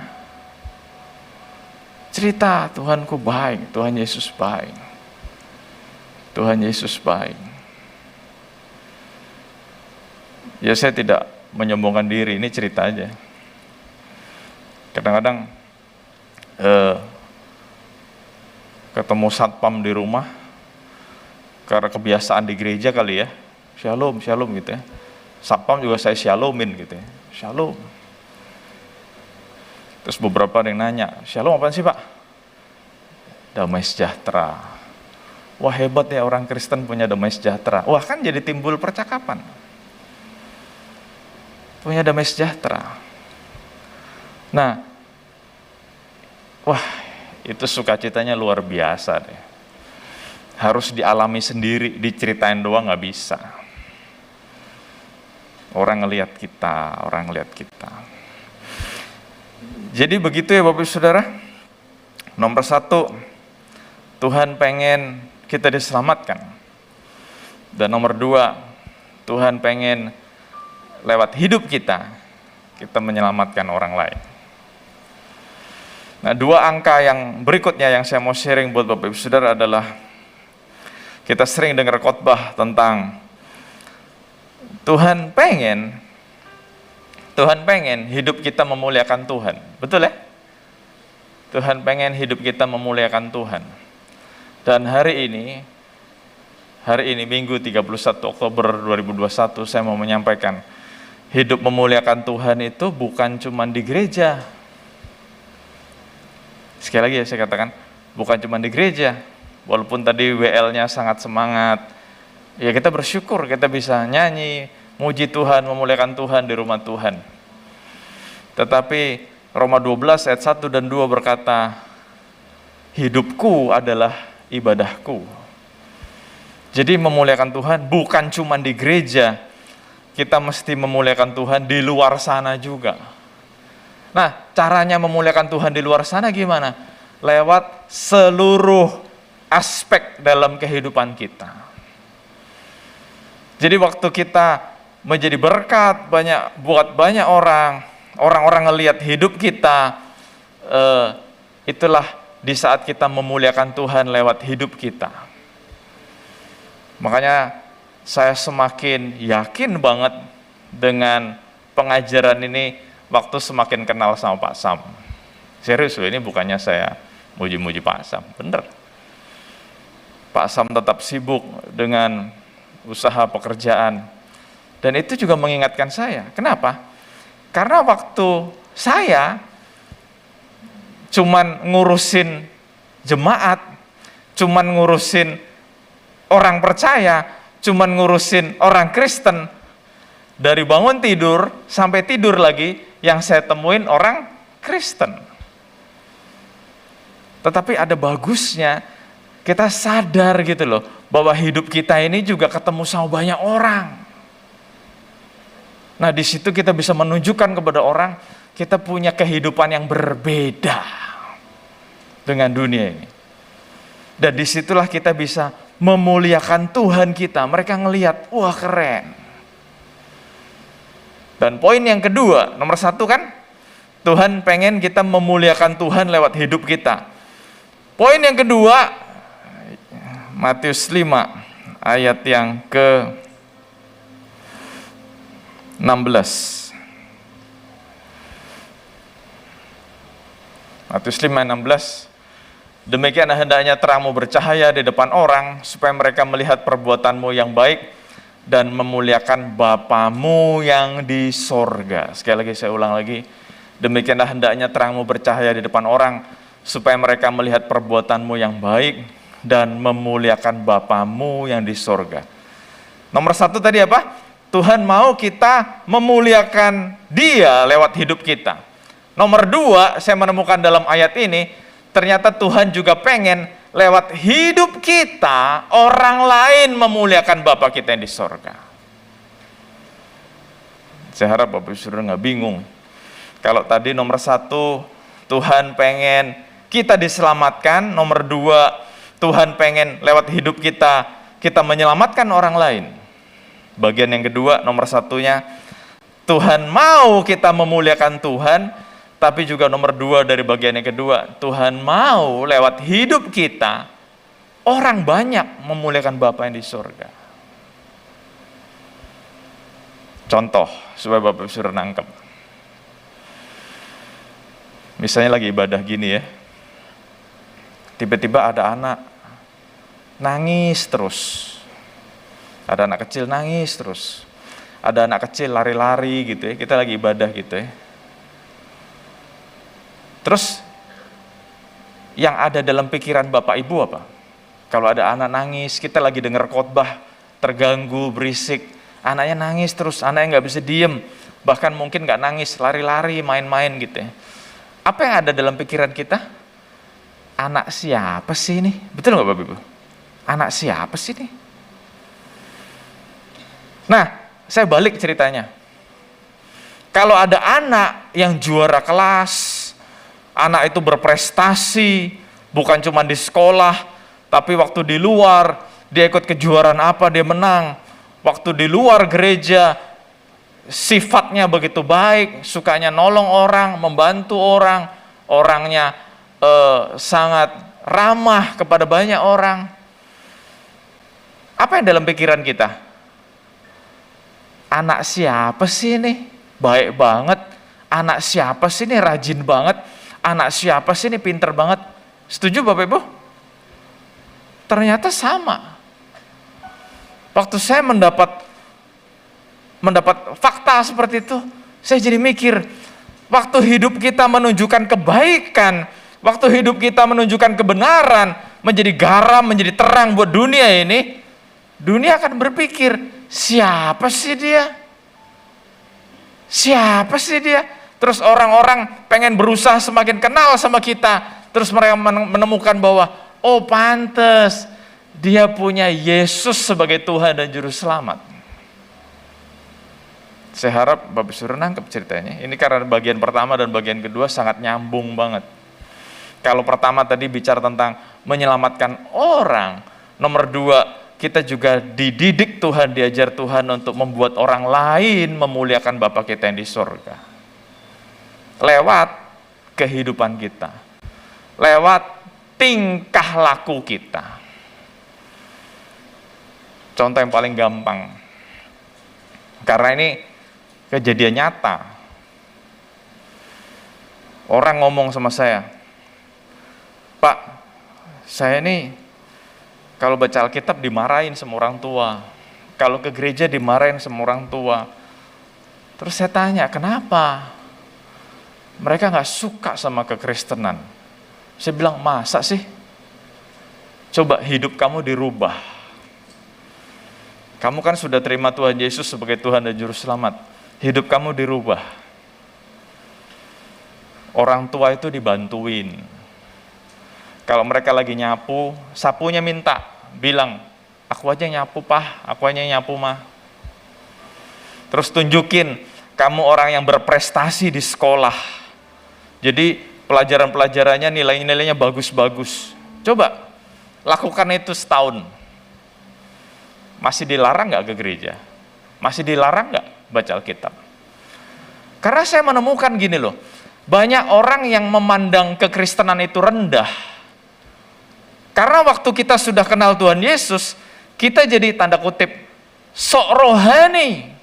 S4: Cerita Tuhanku baik, Tuhan Yesus baik. Tuhan Yesus baik. Ya saya tidak menyombongkan diri, ini cerita aja. Kadang-kadang ketemu satpam di rumah, karena kebiasaan di gereja kali ya, shalom, shalom gitu ya. Satpam juga saya shalomin gitu ya, shalom. Terus beberapa yang nanya, shalom apaan sih Pak? Damai sejahtera. Wah hebat ya orang Kristen punya damai sejahtera. Wah kan jadi timbul percakapan. Punya damai sejahtera. Nah, wah itu sukacitanya luar biasa deh. Harus dialami sendiri, diceritain doang nggak bisa. Orang ngelihat kita, orang ngelihat kita. Jadi begitu ya Bapak Ibu Saudara. Nomor 1, Tuhan pengen kita diselamatkan. Dan nomor 2, Tuhan pengen lewat hidup kita menyelamatkan orang lain. Nah, 2 angka yang berikutnya yang saya mau sharing buat Bapak Ibu Saudara adalah kita sering dengar khotbah tentang Tuhan pengen hidup kita memuliakan Tuhan. Betul ya? Tuhan pengen hidup kita memuliakan Tuhan. Dan hari ini Minggu 31 Oktober 2021, saya mau menyampaikan, hidup memuliakan Tuhan itu bukan cuma di gereja. Sekali lagi ya saya katakan, bukan cuma di gereja. Walaupun tadi WL-nya sangat semangat, ya kita bersyukur kita bisa nyanyi, muji Tuhan, memuliakan Tuhan di rumah Tuhan. Tetapi Roma 12 ayat 1 dan 2 berkata, hidupku adalah ibadahku. Jadi memuliakan Tuhan bukan cuma di gereja, kita mesti memuliakan Tuhan di luar sana juga. Nah, caranya memuliakan Tuhan di luar sana gimana? Lewat seluruh aspek dalam kehidupan kita. Jadi waktu kita menjadi berkat buat banyak orang ngelihat hidup kita, itulah di saat kita memuliakan Tuhan lewat hidup kita. Makanya saya semakin yakin banget dengan pengajaran ini waktu semakin kenal sama Pak Sam. Serius loh, ini bukannya saya muji-muji Pak Sam, bener. Pak Sam tetap sibuk dengan usaha pekerjaan. Dan itu juga mengingatkan saya. Kenapa? Karena waktu saya cuman ngurusin jemaat, cuman ngurusin orang percaya, cuman ngurusin orang Kristen, dari bangun tidur sampai tidur lagi, yang saya temuin orang Kristen. Tetapi ada bagusnya, kita sadar gitu loh, bahwa hidup kita ini juga ketemu sama banyak orang. Nah, di situ kita bisa menunjukkan kepada orang, kita punya kehidupan yang berbeda dengan dunia ini. Dan disitulah kita bisa memuliakan Tuhan kita. Mereka ngelihat, wah keren. Dan poin yang kedua, nomor 1 kan, Tuhan pengen kita memuliakan Tuhan lewat hidup kita. Poin yang kedua, Matius 5, ayat yang ke 16. Matius 5:16. Demikian hendaknya terangmu bercahaya di depan orang, supaya mereka melihat perbuatanmu yang baik dan memuliakan Bapamu yang di sorga. Sekali lagi saya ulang lagi. Demikianlah hendaknya terangmu bercahaya di depan orang, supaya mereka melihat perbuatanmu yang baik dan memuliakan Bapamu yang di sorga. Nomor 1 tadi apa? Tuhan mau kita memuliakan Dia lewat hidup kita. Nomor 2, saya menemukan dalam ayat ini, ternyata Tuhan juga pengen lewat hidup kita, orang lain memuliakan Bapa kita yang di sorga. Saya harap Bapak Ibu Saudara nggak bingung. Kalau tadi nomor 1, Tuhan pengen kita diselamatkan. Nomor 2, Tuhan pengen lewat hidup kita menyelamatkan orang lain. Bagian yang kedua, nomor 1-nya, Tuhan mau kita memuliakan Tuhan, tapi juga nomor 2 dari bagian yang kedua, Tuhan mau lewat hidup kita, orang banyak memuliakan Bapa yang di surga. Contoh, supaya Bapak Ibu Saudara nangkep. Misalnya lagi ibadah gini ya, tiba-tiba ada anak nangis terus. Ada anak kecil nangis terus. Ada anak kecil lari-lari gitu ya. Kita lagi ibadah gitu ya. Terus yang ada dalam pikiran Bapak Ibu apa? Kalau ada anak nangis, kita lagi dengar khotbah, terganggu, berisik. Anaknya nangis terus, anaknya nggak bisa diem. Bahkan mungkin nggak nangis, lari-lari, main-main gitu ya. Apa yang ada dalam pikiran kita? Anak siapa sih ini? Betul nggak Bapak Ibu? Anak siapa sih ini? Nah, saya balik ceritanya. Kalau ada anak yang juara kelas, anak itu berprestasi, bukan cuma di sekolah, tapi waktu di luar, dia ikut kejuaraan apa, dia menang. Waktu di luar gereja, sifatnya begitu baik, sukanya nolong orang, membantu orang, orangnya sangat ramah kepada banyak orang. Apa yang dalam pikiran kita? Anak siapa sih ini? Baik banget. Anak siapa sih ini? Rajin banget. Anak siapa sih ini? Pinter banget. Setuju Bapak Ibu? Ternyata sama. Waktu saya mendapat fakta seperti itu, saya jadi mikir, waktu hidup kita menunjukkan kebaikan, waktu hidup kita menunjukkan kebenaran, menjadi garam, menjadi terang buat dunia ini, dunia akan berpikir, siapa sih dia? Siapa sih dia? Terus orang-orang pengen berusaha semakin kenal sama kita. Terus mereka menemukan bahwa, oh pantes, dia punya Yesus sebagai Tuhan dan Juru Selamat. Saya harap Bapak Saudara nangkep ceritanya. Ini karena bagian pertama dan bagian kedua sangat nyambung banget. Kalau pertama tadi bicara tentang menyelamatkan orang. Nomor 2, kita juga dididik Tuhan, diajar Tuhan untuk membuat orang lain memuliakan Bapa kita yang di surga. Lewat kehidupan kita. Lewat tingkah laku kita. Contoh yang paling gampang. Karena ini kejadian nyata. Orang ngomong sama saya, Pak, saya ini kalau baca Alkitab dimarahin sama orang tua. Kalau ke gereja dimarahin sama orang tua. Terus saya tanya, kenapa? Mereka nggak suka sama kekristenan. Saya bilang, masa sih? Coba hidup kamu dirubah. Kamu kan sudah terima Tuhan Yesus sebagai Tuhan dan Juru Selamat. Hidup kamu dirubah. Orang tua itu dibantuin. Kalau mereka lagi nyapu, sapunya minta, bilang, aku aja nyapu Pak, aku aja nyapu Mah. Terus tunjukin, kamu orang yang berprestasi di sekolah. Jadi pelajaran-pelajarannya nilai-nilainya bagus-bagus. Coba, lakukan itu setahun. Masih dilarang nggak ke gereja? Masih dilarang nggak baca Alkitab? Karena saya menemukan gini loh, banyak orang yang memandang kekristenan itu rendah. Karena waktu kita sudah kenal Tuhan Yesus, kita jadi tanda kutip sok rohani.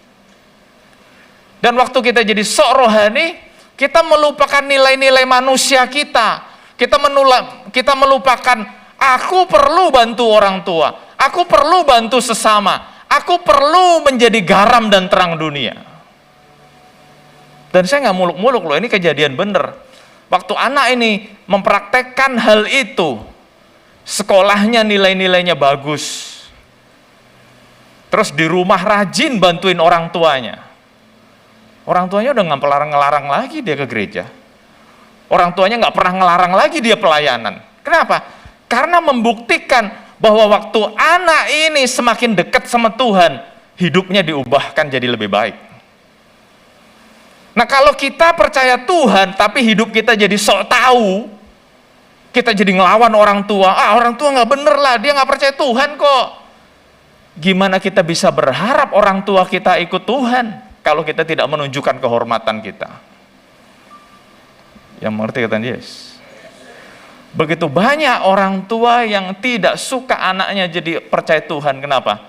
S4: Dan waktu kita jadi sok rohani, kita melupakan nilai-nilai manusia kita. Kita melupakan, aku perlu bantu orang tua. Aku perlu bantu sesama. Aku perlu menjadi garam dan terang dunia. Dan saya nggak muluk-muluk loh, ini kejadian bener. Waktu anak ini mempraktekkan hal itu, sekolahnya nilai-nilainya bagus. Terus di rumah rajin bantuin orang tuanya. Orang tuanya udah nggak ngelarang lagi dia ke gereja. Orang tuanya nggak pernah ngelarang lagi dia pelayanan. Kenapa? Karena membuktikan bahwa waktu anak ini semakin dekat sama Tuhan, hidupnya diubahkan jadi lebih baik. Nah, kalau kita percaya Tuhan, tapi hidup kita jadi sok tahu, kita jadi ngelawan orang tua. Orang tua nggak bener lah, dia nggak percaya Tuhan kok. Gimana kita bisa berharap orang tua kita ikut Tuhan kalau kita tidak menunjukkan kehormatan kita? Yang mengerti kata Yesus. Begitu banyak orang tua yang tidak suka anaknya jadi percaya Tuhan. Kenapa?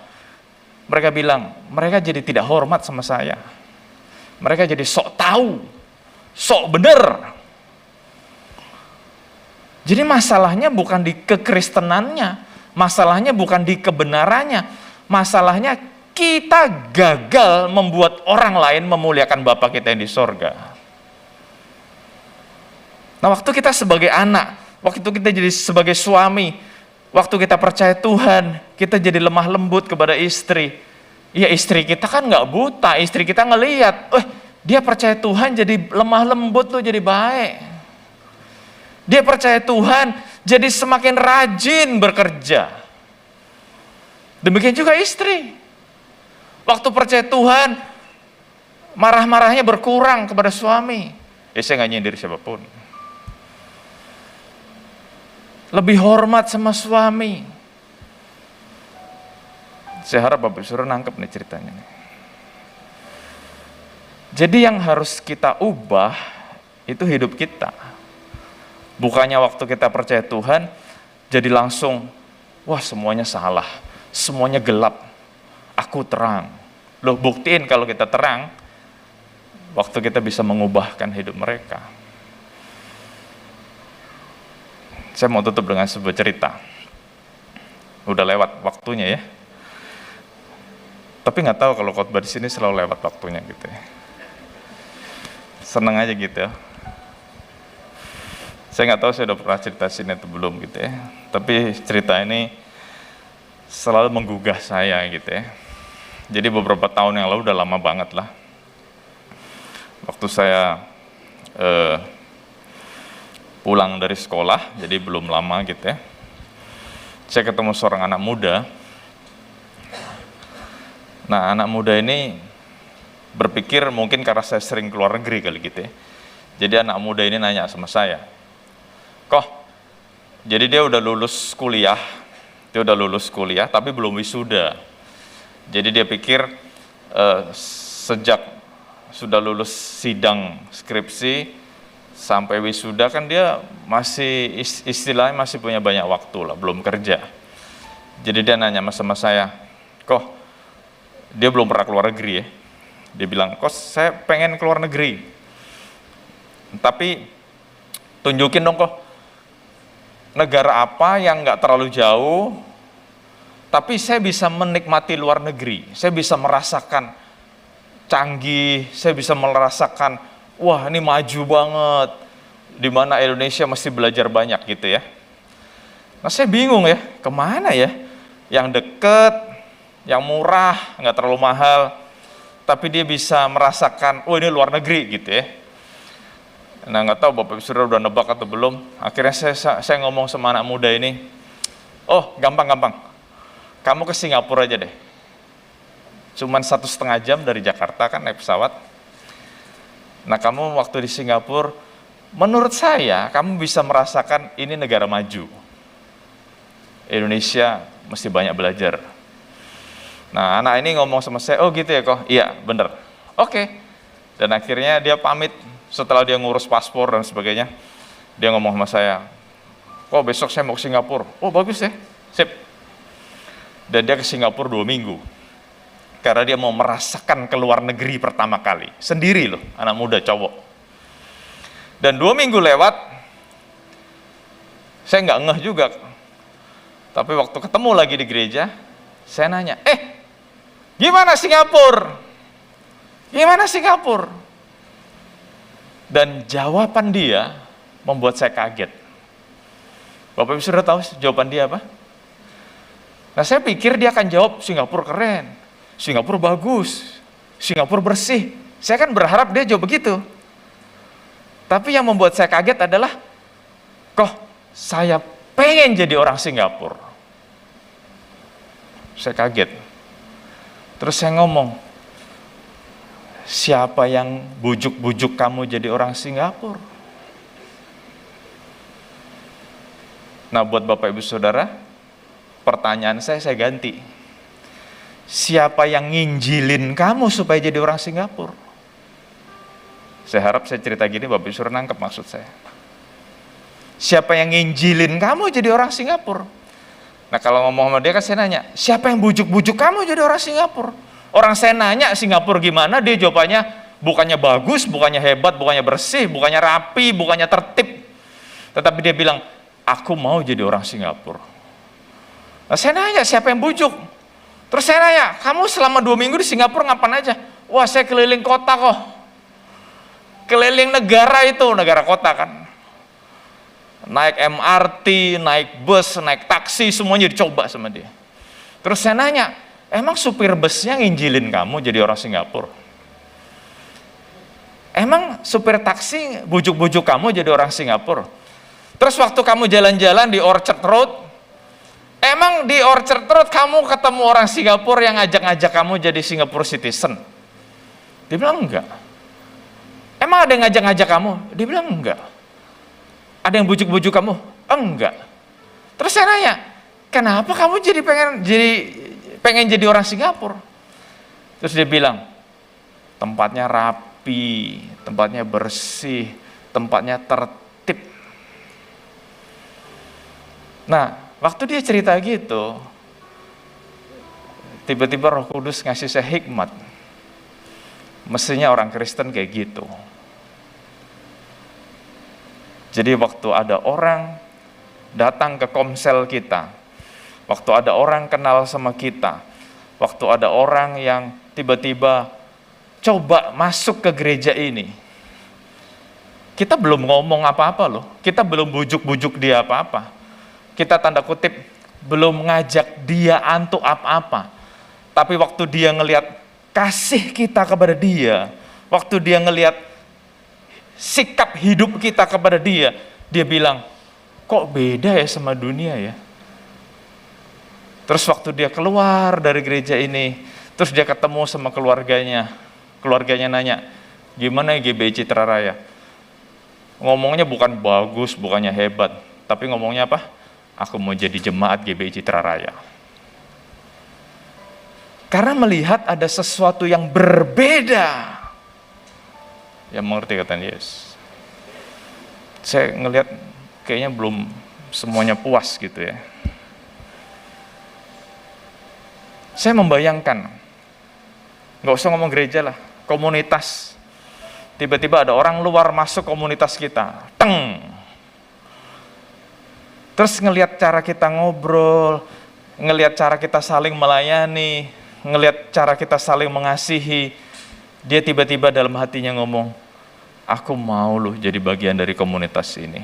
S4: Mereka bilang, mereka jadi tidak hormat sama saya. Mereka jadi sok tahu, sok bener. Jadi masalahnya bukan di kekristenannya, masalahnya bukan di kebenarannya, masalahnya kita gagal membuat orang lain memuliakan Bapa kita yang di sorga. Nah, waktu kita sebagai anak, waktu kita jadi sebagai suami, waktu kita percaya Tuhan, kita jadi lemah lembut kepada istri. Ya, istri kita kan nggak buta, istri kita ngelihat, dia percaya Tuhan jadi lemah lembut tuh jadi baik. Dia percaya Tuhan jadi semakin rajin bekerja. Demikian juga istri. Waktu percaya Tuhan, marah-marahnya berkurang kepada suami. Saya nggak nyindir siapapun. Lebih hormat sama suami. Saya harap Bapak Saudara nangkep nih ceritanya. Jadi yang harus kita ubah itu hidup kita. Bukannya waktu kita percaya Tuhan, jadi langsung, wah semuanya salah, semuanya gelap, aku terang. Loh, buktiin kalau kita terang, waktu kita bisa mengubahkan hidup mereka. Saya mau tutup dengan sebuah cerita. Udah lewat waktunya ya. Tapi nggak tahu kalau khotbah di sini selalu lewat waktunya gitu ya. Seneng aja gitu ya. Saya nggak tahu saya udah pernah cerita sini atau belum gitu ya. Tapi cerita ini selalu menggugah saya gitu ya. Jadi beberapa tahun yang lalu udah lama banget lah. Waktu saya pulang dari sekolah, jadi belum lama gitu ya. Saya ketemu seorang anak muda. Nah, anak muda ini berpikir mungkin karena saya sering keluar negeri kali gitu ya. Jadi anak muda ini nanya sama saya, jadi dia udah lulus kuliah, tapi belum wisuda. Jadi dia pikir sejak sudah lulus sidang skripsi sampai wisuda kan dia masih istilahnya masih punya banyak waktu lah, belum kerja. Jadi dia nanya sama saya, dia belum pernah keluar negeri ya. Dia bilang, saya pengen keluar negeri. Tapi tunjukin dong negara apa yang nggak terlalu jauh, tapi saya bisa menikmati luar negeri. Saya bisa merasakan canggih, saya bisa merasakan, wah ini maju banget. Di mana Indonesia mesti belajar banyak gitu ya. Nah saya bingung ya, kemana ya? Yang deket, yang murah, nggak terlalu mahal, tapi dia bisa merasakan, oh ini luar negeri gitu ya. Nah nggak tahu Bapak Saudara udah nebak atau belum. Akhirnya saya ngomong sama anak muda ini, gampang, kamu ke Singapura aja deh. Cuman 1,5 jam dari Jakarta kan naik pesawat. Nah kamu waktu di Singapura, menurut saya kamu bisa merasakan ini negara maju. Indonesia mesti banyak belajar. Nah anak ini ngomong sama saya, oh gitu ya iya bener, oke. Dan akhirnya dia pamit setelah dia ngurus paspor dan sebagainya. Dia ngomong sama saya, besok saya mau ke Singapura. Oh bagus ya, sip. Dan dia ke Singapura 2 minggu karena dia mau merasakan keluar negeri pertama kali sendiri loh, anak muda cowok. Dan 2 minggu lewat, saya nggak ngeh juga. Tapi waktu ketemu lagi di gereja, saya nanya, gimana Singapura? Gimana Singapura? Dan jawaban dia membuat saya kaget. Bapak Ibu sudah tahu jawaban dia apa? Nah saya pikir dia akan jawab Singapura keren, Singapura bagus, Singapura bersih. Saya kan berharap dia jawab begitu. Tapi yang membuat saya kaget adalah, kok saya pengen jadi orang Singapura. Saya kaget. Terus saya ngomong, siapa yang bujuk-bujuk kamu jadi orang Singapura? Nah, buat Bapak Ibu Saudara, pertanyaan saya ganti. Siapa yang nginjilin kamu supaya jadi orang Singapura? Saya harap saya cerita gini, Bapak Ibu Saudara nangkep maksud saya. Siapa yang nginjilin kamu jadi orang Singapura? Nah, kalau ngomong sama dia kan saya nanya, siapa yang bujuk-bujuk kamu jadi orang Singapura? Orang saya nanya Singapura gimana, dia jawabannya bukannya bagus, bukannya hebat, bukannya bersih, bukannya rapi, bukannya tertib. Tetapi dia bilang, aku mau jadi orang Singapura. Nah, saya nanya, siapa yang bujuk? Terus saya nanya, kamu selama 2 minggu di Singapura ngapain aja? Wah, saya keliling kota kok. Keliling negara itu, negara kota kan. Naik MRT, naik bus, naik taksi, semuanya dicoba sama dia. Terus saya nanya, emang supir busnya nginjilin kamu jadi orang Singapura? Emang supir taksi bujuk-bujuk kamu jadi orang Singapura? Terus waktu kamu jalan-jalan di Orchard Road, emang di Orchard Road kamu ketemu orang Singapura yang ngajak-ngajak kamu jadi Singapore citizen? Dia bilang enggak. Emang ada yang ngajak-ngajak kamu? Dia bilang enggak. Ada yang bujuk-bujuk kamu? Enggak. Terus saya nanya, kenapa kamu pengen jadi orang Singapura? Terus dia bilang, tempatnya rapi, tempatnya bersih, tempatnya tertib. Nah, waktu dia cerita gitu, tiba-tiba Roh Kudus ngasih saya hikmat. Mestinya orang Kristen kayak gitu. Jadi waktu ada orang datang ke komsel kita, waktu ada orang kenal sama kita, waktu ada orang yang tiba-tiba coba masuk ke gereja ini, kita belum ngomong apa-apa loh, kita belum bujuk-bujuk dia apa-apa, kita tanda kutip belum ngajak dia antuk apa-apa, tapi waktu dia ngelihat kasih kita kepada dia, waktu dia ngelihat sikap hidup kita kepada dia, dia bilang, kok beda ya sama dunia ya. Terus waktu dia keluar dari gereja ini, terus dia ketemu sama keluarganya nanya, gimana ya GBI Citra Raya? Ngomongnya bukan bagus, bukannya hebat, tapi ngomongnya apa? Aku mau jadi jemaat GBI Citra Raya. Karena melihat ada sesuatu yang berbeda. Yang mengerti kata Yesus. Saya ngelihat kayaknya belum semuanya puas gitu ya. Saya membayangkan, nggak usah ngomong gereja lah, komunitas. Tiba-tiba ada orang luar masuk komunitas kita, teng. Terus ngelihat cara kita ngobrol, ngelihat cara kita saling melayani, ngelihat cara kita saling mengasihi. Dia tiba-tiba dalam hatinya ngomong, aku mau loh jadi bagian dari komunitas ini.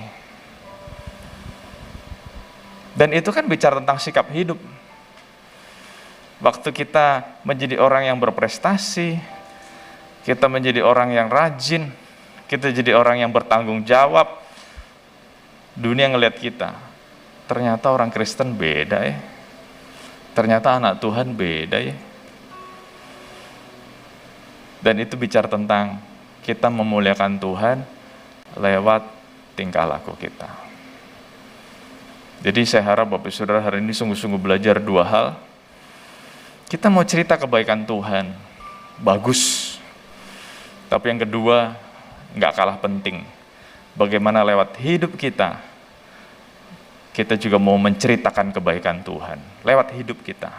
S4: Dan itu kan bicara tentang sikap hidup. Waktu kita menjadi orang yang berprestasi, kita menjadi orang yang rajin, kita jadi orang yang bertanggung jawab, dunia ngelihat kita, ternyata orang Kristen beda ya. Ternyata anak Tuhan beda ya. Dan itu bicara tentang kita memuliakan Tuhan lewat tingkah laku kita. Jadi saya harap Bapak Saudara hari ini sungguh-sungguh belajar 2 hal. Kita mau cerita kebaikan Tuhan, bagus. Tapi yang kedua, nggak kalah penting. Bagaimana lewat hidup kita, kita juga mau menceritakan kebaikan Tuhan. Lewat hidup kita.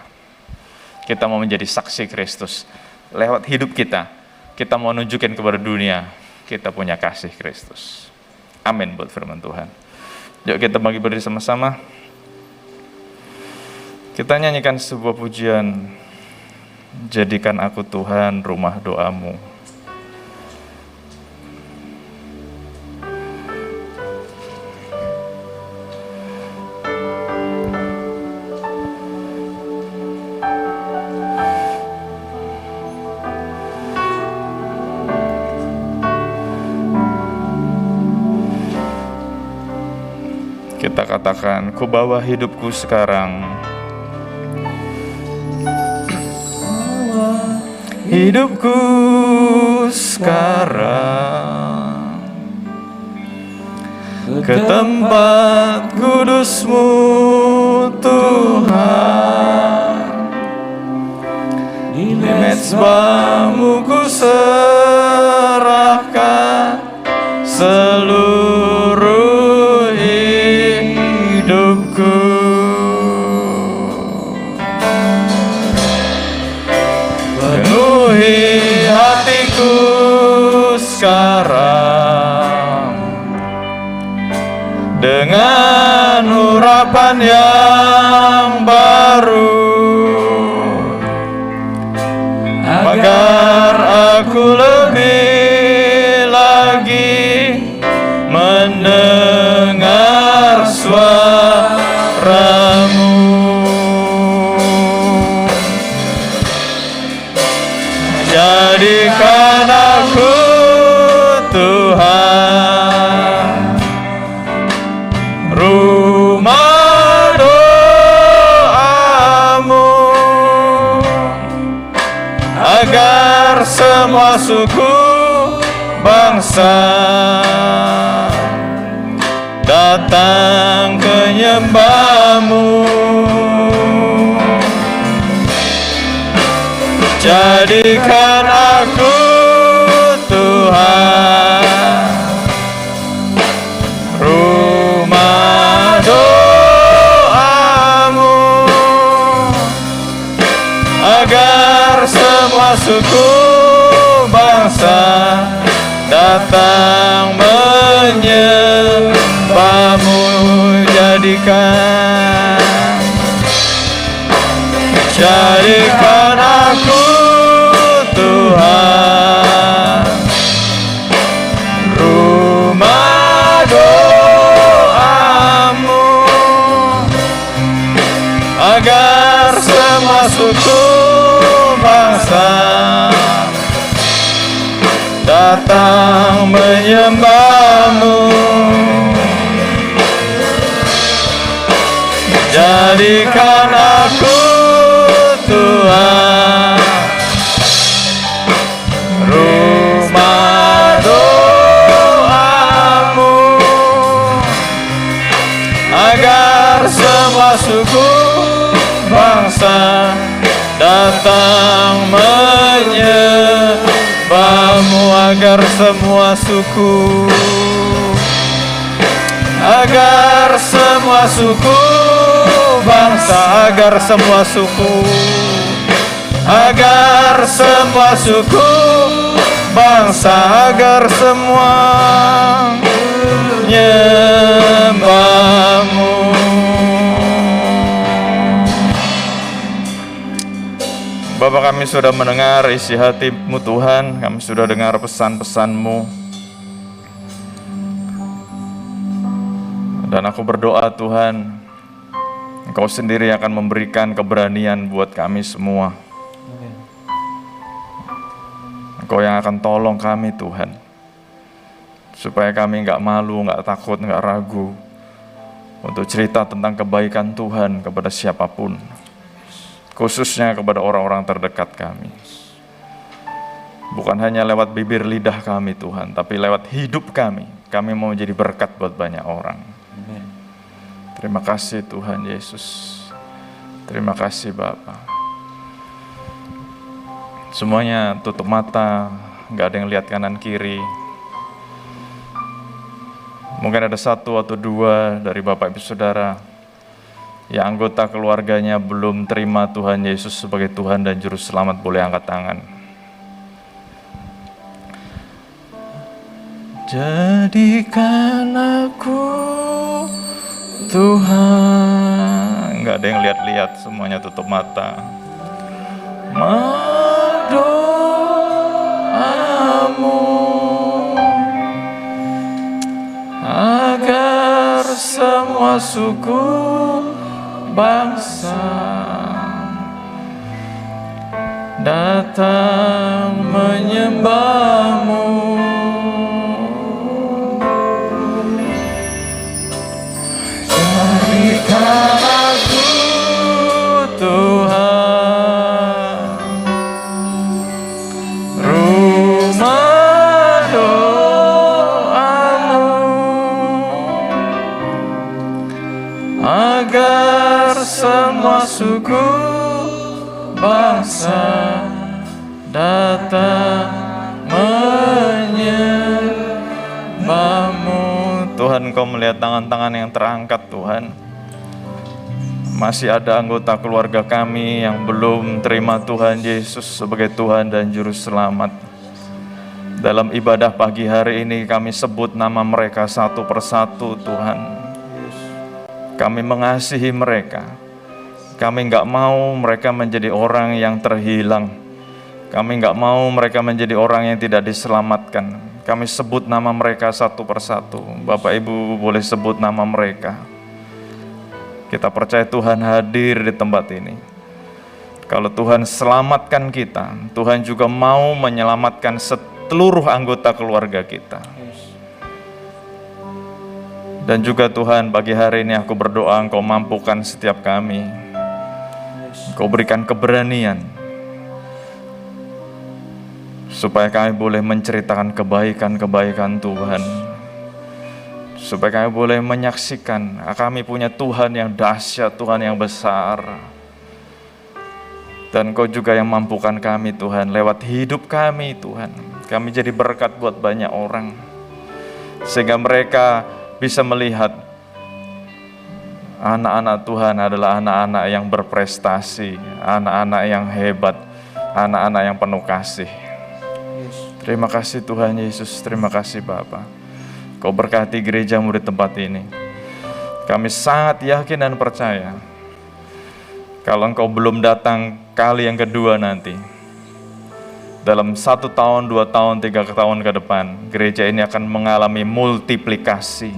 S4: Kita mau menjadi saksi Kristus. Lewat hidup kita mau nunjukin kepada dunia, kita punya kasih Kristus. Amin buat firman Tuhan. Yuk kita bagi berdiri sama-sama. Kita nyanyikan sebuah pujian, jadikan aku Tuhan rumah doamu.
S3: Kita katakan, ku bawa hidupku sekarang. Hidupku sekarang ke tempat kudus-Mu Tuhan. Di mezbah-Mu ku serahkan seluruh hidupku. Penuhi hatiku sekarang dengan urapan yang baru, agar aku lebih lagi mendengar suara-Mu. Jadikan aku Tuhan rumah doa-Mu, agar semua suku bangsa datang ke nyembah-Mu. Jadikan aku Tuhan rumah doa-Mu, agar semua suku bangsa datang menyembah-Mu. Jadikan aku Tuhan rumah doa-Mu, agar semua suku bangsa datang menyembah-Mu. Jadikan aku Tuhan rumah doa-Mu, agar semua suku bangsa datang menyembah-Mu, agar semua suku, agar semua suku bangsa, agar semua suku, agar semua suku bangsa, agar semua menyembah-Mu. Bapa, kami sudah mendengar isi hati-Mu Tuhan, kami sudah dengar pesan-pesan-Mu. Dan aku berdoa Tuhan, Engkau sendiri akan memberikan keberanian buat kami semua. Engkau yang akan tolong kami Tuhan, supaya kami nggak malu, nggak takut, nggak ragu untuk cerita tentang kebaikan Tuhan kepada siapapun, khususnya kepada orang-orang terdekat kami. Bukan hanya lewat bibir lidah kami Tuhan, tapi lewat hidup kami mau jadi berkat buat banyak orang. Terima kasih Tuhan Yesus. Terima kasih Bapa. Semuanya tutup mata, nggak ada yang lihat kanan kiri. Mungkin ada satu atau dua dari Bapak Ibu Saudara yang anggota keluarganya belum terima Tuhan Yesus sebagai Tuhan dan Juru Selamat, boleh angkat tangan. Jadikan aku Tuhan. Nggak ada yang lihat-lihat, semuanya tutup mata. Doa-Mu agar semua suku bangsa datang menyembah-Mu.
S4: suku, bangsa datang menyembahmu. Tuhan, Engkau melihat tangan-tangan yang terangkat, Tuhan. Masih ada anggota keluarga kami yang belum terima Tuhan Yesus sebagai Tuhan dan Juru Selamat. Dalam ibadah pagi hari ini kami sebut nama mereka satu persatu, Tuhan. Kami mengasihi mereka. Kami nggak mau mereka menjadi orang yang terhilang. Kami nggak mau mereka menjadi orang yang tidak diselamatkan. Kami sebut nama mereka satu persatu. Bapak Ibu boleh sebut nama mereka. Kita percaya Tuhan hadir di tempat ini. Kalau Tuhan selamatkan kita, Tuhan juga mau menyelamatkan seluruh anggota keluarga kita. Dan juga Tuhan, pagi hari ini aku berdoa Engkau mampukan setiap kami. Engkau berikan keberanian supaya kami boleh menceritakan kebaikan-kebaikan Tuhan. Supaya kami boleh menyaksikan kami punya Tuhan yang dahsyat, Tuhan yang besar. Dan Engkau juga yang mampukan kami, Tuhan, lewat hidup kami, Tuhan. Kami jadi berkat buat banyak orang. Sehingga mereka bisa melihat anak-anak Tuhan adalah anak-anak yang berprestasi, anak-anak yang hebat, anak-anak yang penuh kasih. Terima kasih Tuhan Yesus, terima kasih Bapa. Kau berkati gerejamu di tempat ini. Kami sangat yakin dan percaya, kalau Engkau belum datang kali yang kedua nanti, dalam 1 tahun, 2 tahun, 3 tahun ke depan, gereja ini akan mengalami multiplikasi.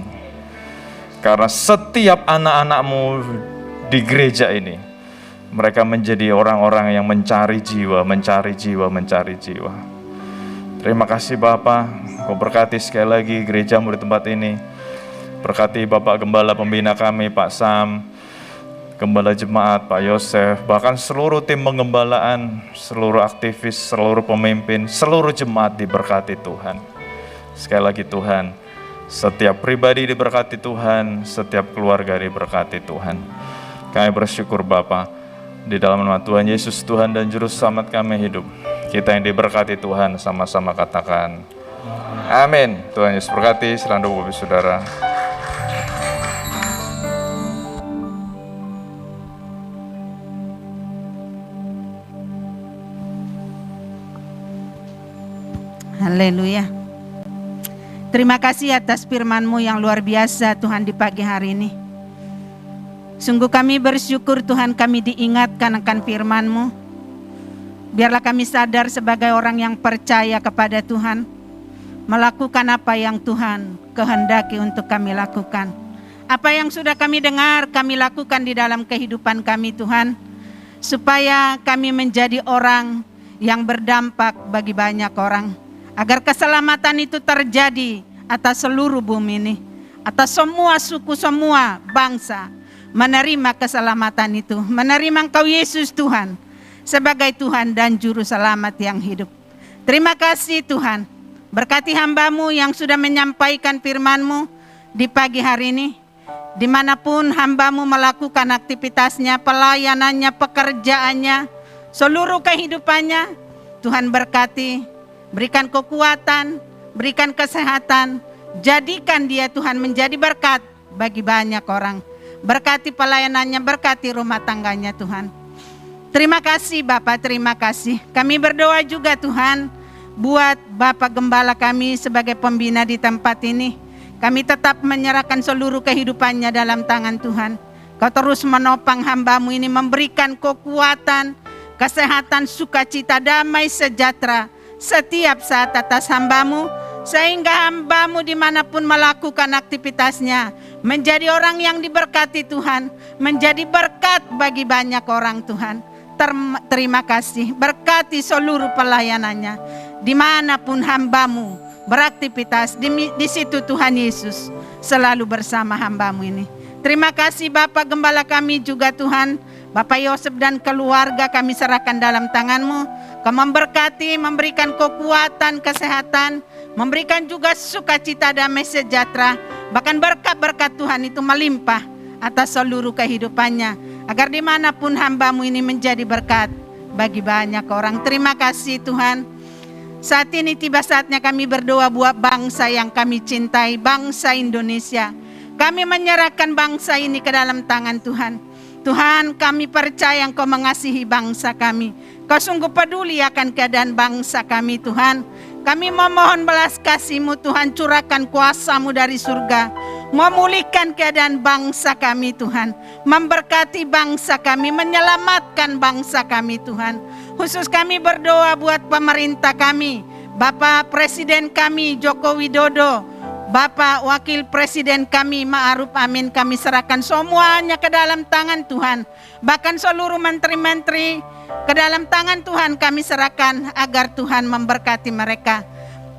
S4: Karena setiap anak-anak-Mu di gereja ini, mereka menjadi orang-orang yang mencari jiwa, mencari jiwa, mencari jiwa. Terima kasih Bapa, Kau berkati sekali lagi gerejamu di tempat ini. Berkati Bapak Gembala Pembina kami, Pak Sam, Gembala Jemaat, Pak Yosef, bahkan seluruh tim penggembalaan, seluruh aktivis, seluruh pemimpin, seluruh jemaat diberkati Tuhan. Sekali lagi Tuhan, setiap pribadi diberkati Tuhan, setiap keluarga diberkati Tuhan. Kami bersyukur Bapa, di dalam nama Tuhan Yesus, Tuhan dan Juru Selamat kami hidup. Kita yang diberkati Tuhan, sama-sama katakan amin. Tuhan Yesus berkati, silakan duduk saudara.
S5: Haleluya. Terima kasih atas firman-Mu yang luar biasa Tuhan di pagi hari ini. Sungguh kami bersyukur Tuhan, kami diingatkan akan firman-Mu. Biarlah kami sadar sebagai orang yang percaya kepada Tuhan, melakukan apa yang Tuhan kehendaki untuk kami lakukan. Apa yang sudah kami dengar, kami lakukan di dalam kehidupan kami Tuhan, supaya kami menjadi orang yang berdampak bagi banyak orang. Agar keselamatan itu terjadi atas seluruh bumi ini, atas semua suku, semua bangsa, menerima keselamatan itu, menerima Engkau Yesus Tuhan, sebagai Tuhan dan Juru Selamat yang hidup. Terima kasih Tuhan, berkati hamba-Mu yang sudah menyampaikan firman-Mu di pagi hari ini, dimanapun hamba-Mu melakukan aktivitasnya, pelayanannya, pekerjaannya, seluruh kehidupannya, Tuhan berkati, berikan kekuatan, berikan kesehatan, jadikan dia Tuhan menjadi berkat bagi banyak orang. Berkati pelayanannya, berkati rumah tangganya Tuhan. Terima kasih Bapak, terima kasih. Kami berdoa juga Tuhan, buat Bapak Gembala kami sebagai pembina di tempat ini. Kami tetap menyerahkan seluruh kehidupannya dalam tangan Tuhan. Kau terus menopang hamba-Mu ini, memberikan kekuatan, kesehatan, sukacita, damai, sejahtera setiap saat atas hamba-Mu, sehingga hamba-Mu dimanapun melakukan aktivitasnya menjadi orang yang diberkati Tuhan, menjadi berkat bagi banyak orang Tuhan. Terima kasih, berkati seluruh pelayanannya, dimanapun hamba-Mu beraktivitas, di situ Tuhan Yesus selalu bersama hamba-Mu ini. Terima kasih Bapak Gembala kami juga Tuhan, Bapak Yosef dan keluarga kami serahkan dalam tangan-Mu. Kau memberkati, memberikan kekuatan, kesehatan, memberikan juga sukacita, damai, sejahtera. Bahkan berkat-berkat Tuhan itu melimpah atas seluruh kehidupannya. agar dimanapun hamba-Mu ini menjadi berkat bagi banyak orang. Terima kasih Tuhan. Saat ini tiba saatnya kami berdoa buat bangsa yang kami cintai, bangsa Indonesia. Kami menyerahkan bangsa ini ke dalam tangan Tuhan. Tuhan, kami percaya Engkau mengasihi bangsa kami. Kau sungguh peduli akan keadaan bangsa kami Tuhan. Kami memohon belas kasih-Mu Tuhan, curahkan kuasa-Mu dari surga. Memulihkan keadaan bangsa kami Tuhan. Memberkati bangsa kami, menyelamatkan bangsa kami Tuhan. Khusus kami berdoa buat pemerintah kami, Bapak Presiden kami Joko Widodo, Bapak Wakil Presiden kami Ma'ruf Amin, kami serahkan semuanya ke dalam tangan Tuhan. Bahkan seluruh menteri-menteri ke dalam tangan Tuhan kami serahkan agar Tuhan memberkati mereka.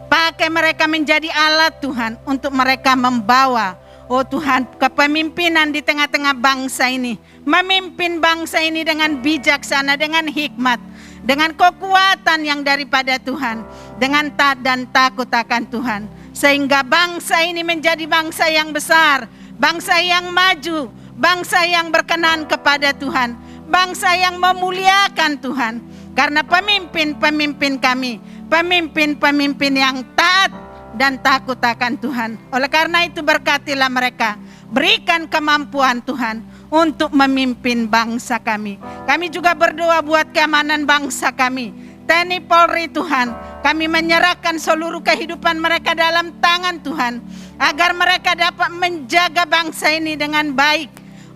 S5: Pakai mereka menjadi alat Tuhan untuk mereka membawa, oh Tuhan, kepemimpinan di tengah-tengah bangsa ini. Memimpin bangsa ini dengan bijaksana, dengan hikmat, dengan kekuatan yang daripada Tuhan, dengan taat dan takut akan Tuhan. Sehingga bangsa ini menjadi bangsa yang besar, bangsa yang maju, bangsa yang berkenan kepada Tuhan, bangsa yang memuliakan Tuhan. Karena pemimpin-pemimpin kami, pemimpin-pemimpin yang taat dan takut akan Tuhan. Oleh karena itu berkatilah mereka, berikan kemampuan Tuhan untuk memimpin bangsa kami. Kami juga berdoa buat keamanan bangsa kami, TNI Polri Tuhan. Kami menyerahkan seluruh kehidupan mereka dalam tangan Tuhan, agar mereka dapat menjaga bangsa ini dengan baik.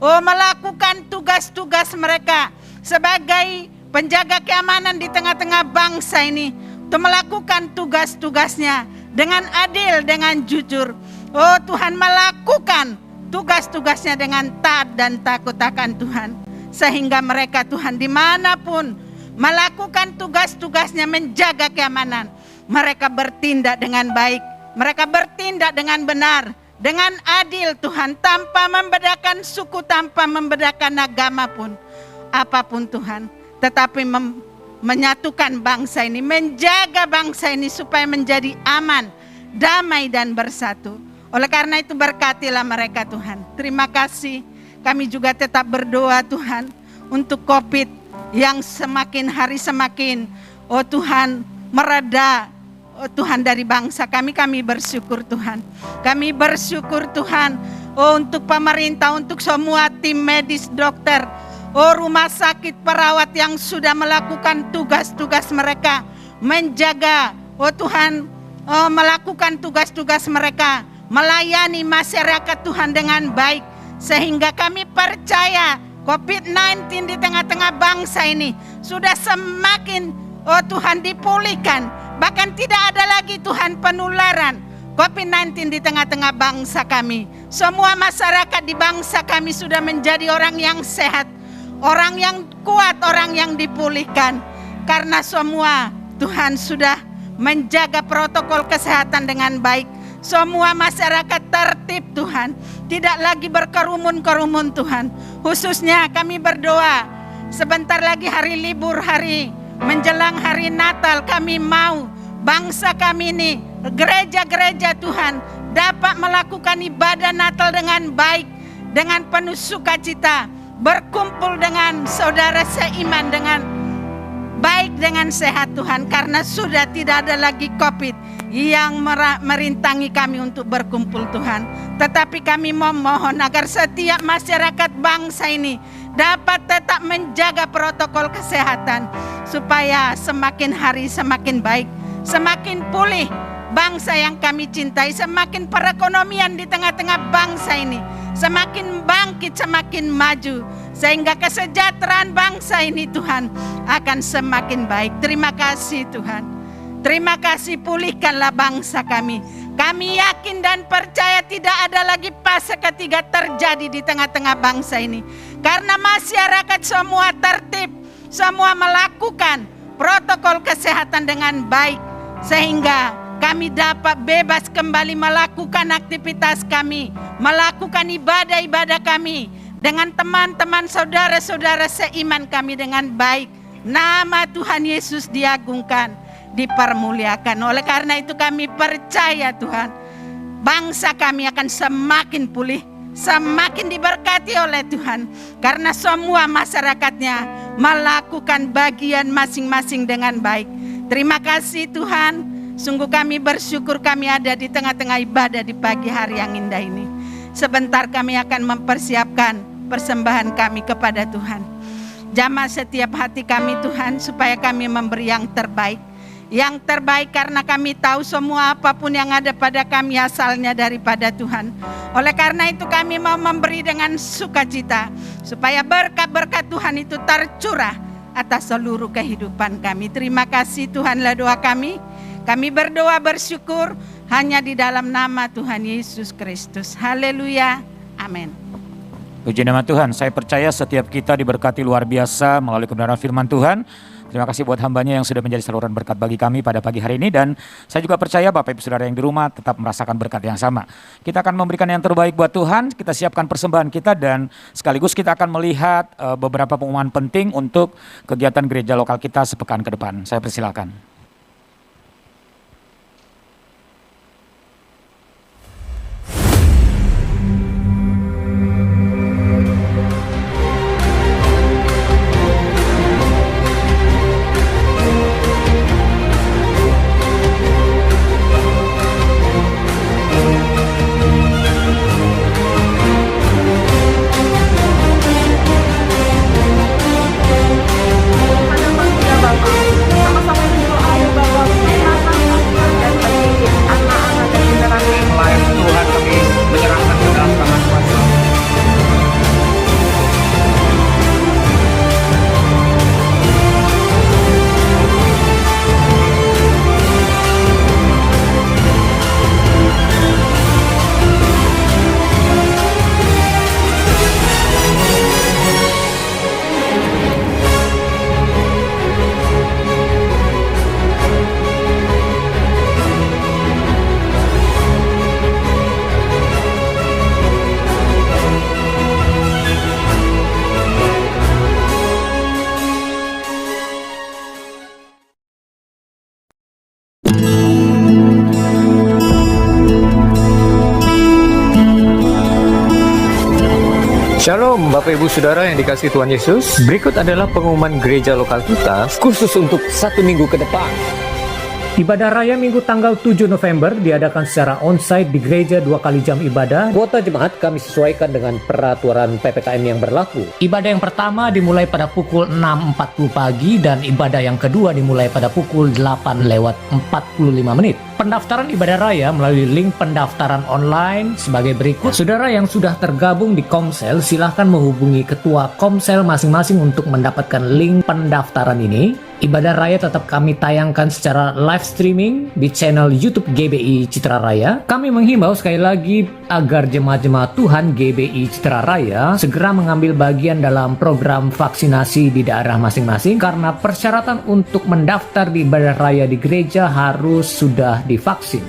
S5: Oh, melakukan tugas-tugas mereka sebagai penjaga keamanan di tengah-tengah bangsa ini, untuk melakukan tugas-tugasnya dengan adil, dengan jujur. Oh Tuhan, melakukan tugas-tugasnya dengan taat dan takut akan Tuhan. Sehingga mereka Tuhan dimanapun melakukan tugas-tugasnya menjaga keamanan, mereka bertindak dengan baik, mereka bertindak dengan benar, dengan adil Tuhan, tanpa membedakan suku, tanpa membedakan agama pun, apapun Tuhan. Tetapi menyatukan bangsa ini, menjaga bangsa ini supaya menjadi aman, damai dan bersatu. Oleh karena itu berkatilah mereka Tuhan. Terima kasih. Kami juga tetap berdoa Tuhan untuk COVID yang semakin hari semakin, oh Tuhan, mereda. Oh Tuhan, dari bangsa kami bersyukur Tuhan. Kami bersyukur Tuhan, oh untuk pemerintah, untuk semua tim medis, dokter, oh rumah sakit, perawat yang sudah melakukan tugas-tugas mereka, menjaga, oh Tuhan, oh melakukan tugas-tugas mereka, melayani masyarakat Tuhan dengan baik. Sehingga kami percaya COVID-19 di tengah-tengah bangsa ini sudah semakin, oh Tuhan, dipulihkan. Bahkan tidak ada lagi Tuhan penularan COVID-19 di tengah-tengah bangsa kami. Semua masyarakat di bangsa kami sudah menjadi orang yang sehat, orang yang kuat, orang yang dipulihkan. Karena semua Tuhan sudah menjaga protokol kesehatan dengan baik. Semua masyarakat tertib Tuhan, tidak lagi berkerumun-kerumun Tuhan. Khususnya kami berdoa, sebentar lagi hari libur, hari menjelang hari Natal, kami mau bangsa kami ini, gereja-gereja Tuhan, dapat melakukan ibadah Natal dengan baik, dengan penuh sukacita, berkumpul dengan saudara seiman dengan baik, dengan sehat Tuhan. Karena sudah tidak ada lagi COVID yang merintangi kami untuk berkumpul Tuhan. Tetapi kami memohon agar setiap masyarakat bangsa ini dapat tetap menjaga protokol kesehatan, supaya semakin hari semakin baik, semakin pulih bangsa yang kami cintai, semakin perekonomian di tengah-tengah bangsa ini semakin bangkit, semakin maju, sehingga kesejahteraan bangsa ini Tuhan akan semakin baik. Terima kasih Tuhan. Terima kasih, pulihkanlah bangsa kami. Kami yakin dan percaya tidak ada lagi fase ketiga terjadi di tengah-tengah bangsa ini. Karena masyarakat semua tertib, semua melakukan protokol kesehatan dengan baik. Sehingga kami dapat bebas kembali melakukan aktivitas kami, melakukan ibadah-ibadah kami dengan teman-teman saudara-saudara seiman kami dengan baik. Nama Tuhan Yesus diagungkan, dipermuliakan. Oleh karena itu kami percaya Tuhan, bangsa kami akan semakin pulih, semakin diberkati oleh Tuhan. Karena semua masyarakatnya melakukan bagian masing-masing dengan baik. Terima kasih Tuhan. Sungguh kami bersyukur kami ada di tengah-tengah ibadah di pagi hari yang indah ini. Sebentar kami akan mempersiapkan persembahan kami kepada Tuhan. Jamah setiap hati kami Tuhan, supaya kami memberi yang terbaik. Yang terbaik karena kami tahu semua apapun yang ada pada kami asalnya daripada Tuhan. Oleh karena itu kami mau memberi dengan sukacita, supaya berkat-berkat Tuhan itu tercurah atas seluruh kehidupan kami. Terima kasih Tuhanlah doa kami. Kami berdoa bersyukur hanya di dalam nama Tuhan Yesus Kristus. Haleluya. Amin.
S1: Puji nama Tuhan, saya percaya setiap kita diberkati luar biasa melalui kebenaran firman Tuhan. Terima kasih buat hambanya yang sudah menjadi saluran berkat bagi kami pada pagi hari ini. Dan saya juga percaya Bapak Ibu Saudara yang di rumah tetap merasakan berkat yang sama. Kita akan memberikan yang terbaik buat Tuhan, kita siapkan persembahan kita dan sekaligus kita akan melihat beberapa pengumuman penting untuk kegiatan gereja lokal kita sepekan ke depan. Saya persilakan.
S6: Shalom Bapak Ibu Saudara yang dikasihi Tuhan Yesus. Berikut adalah pengumuman gereja lokal kita khusus untuk 1 minggu ke depan.
S7: Ibadah Raya Minggu tanggal 7 November diadakan secara onsite di gereja 2 kali jam ibadah.
S6: Kuota jemaat kami sesuaikan dengan peraturan PPKM yang berlaku.
S7: Ibadah yang pertama dimulai pada pukul 6.40 pagi dan ibadah yang kedua dimulai pada pukul 8:45. Pendaftaran ibadah raya melalui link pendaftaran online sebagai berikut. Saudara yang sudah tergabung di Komsel, silahkan menghubungi ketua Komsel masing-masing untuk mendapatkan link pendaftaran ini. Ibadah raya tetap kami tayangkan secara live streaming di channel YouTube GBI Citra Raya. Kami menghimbau sekali lagi agar jemaat-jemaat Tuhan GBI Citra Raya segera mengambil bagian dalam program vaksinasi di daerah masing-masing, karena persyaratan untuk mendaftar di ibadah raya di gereja harus sudah divaksin.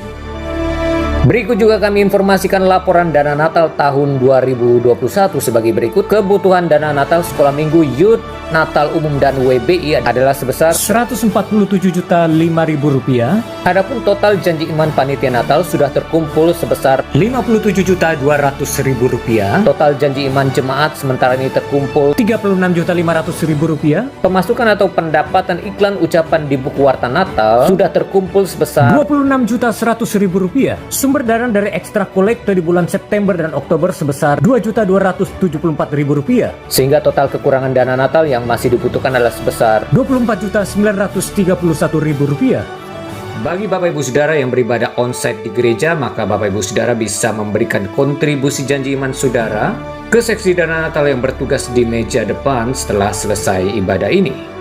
S6: Berikut juga kami informasikan laporan dana Natal tahun 2021 sebagai berikut. Kebutuhan dana Natal Sekolah Minggu Youth Natal Umum dan WBI adalah sebesar
S7: Rp147.500.
S6: Adapun total janji iman panitia Natal sudah terkumpul sebesar
S7: Rp57.200.000.
S6: total janji iman jemaat sementara ini terkumpul
S7: Rp36.500.000.
S6: pemasukan atau pendapatan iklan ucapan di buku warta Natal sudah terkumpul sebesar
S7: Rp26.100.000. Sumber dana dari ekstra kolektor di bulan September dan Oktober sebesar Rp2.274.000.
S6: sehingga total kekurangan dana Natal yang masih dibutuhkan adalah sebesar
S7: Rp24.931.000.
S6: Bagi Bapak Ibu Saudara yang beribadah onsite di gereja, maka Bapak Ibu Saudara bisa memberikan kontribusi janji iman saudara ke seksi dana Natal yang bertugas di meja depan setelah selesai ibadah ini.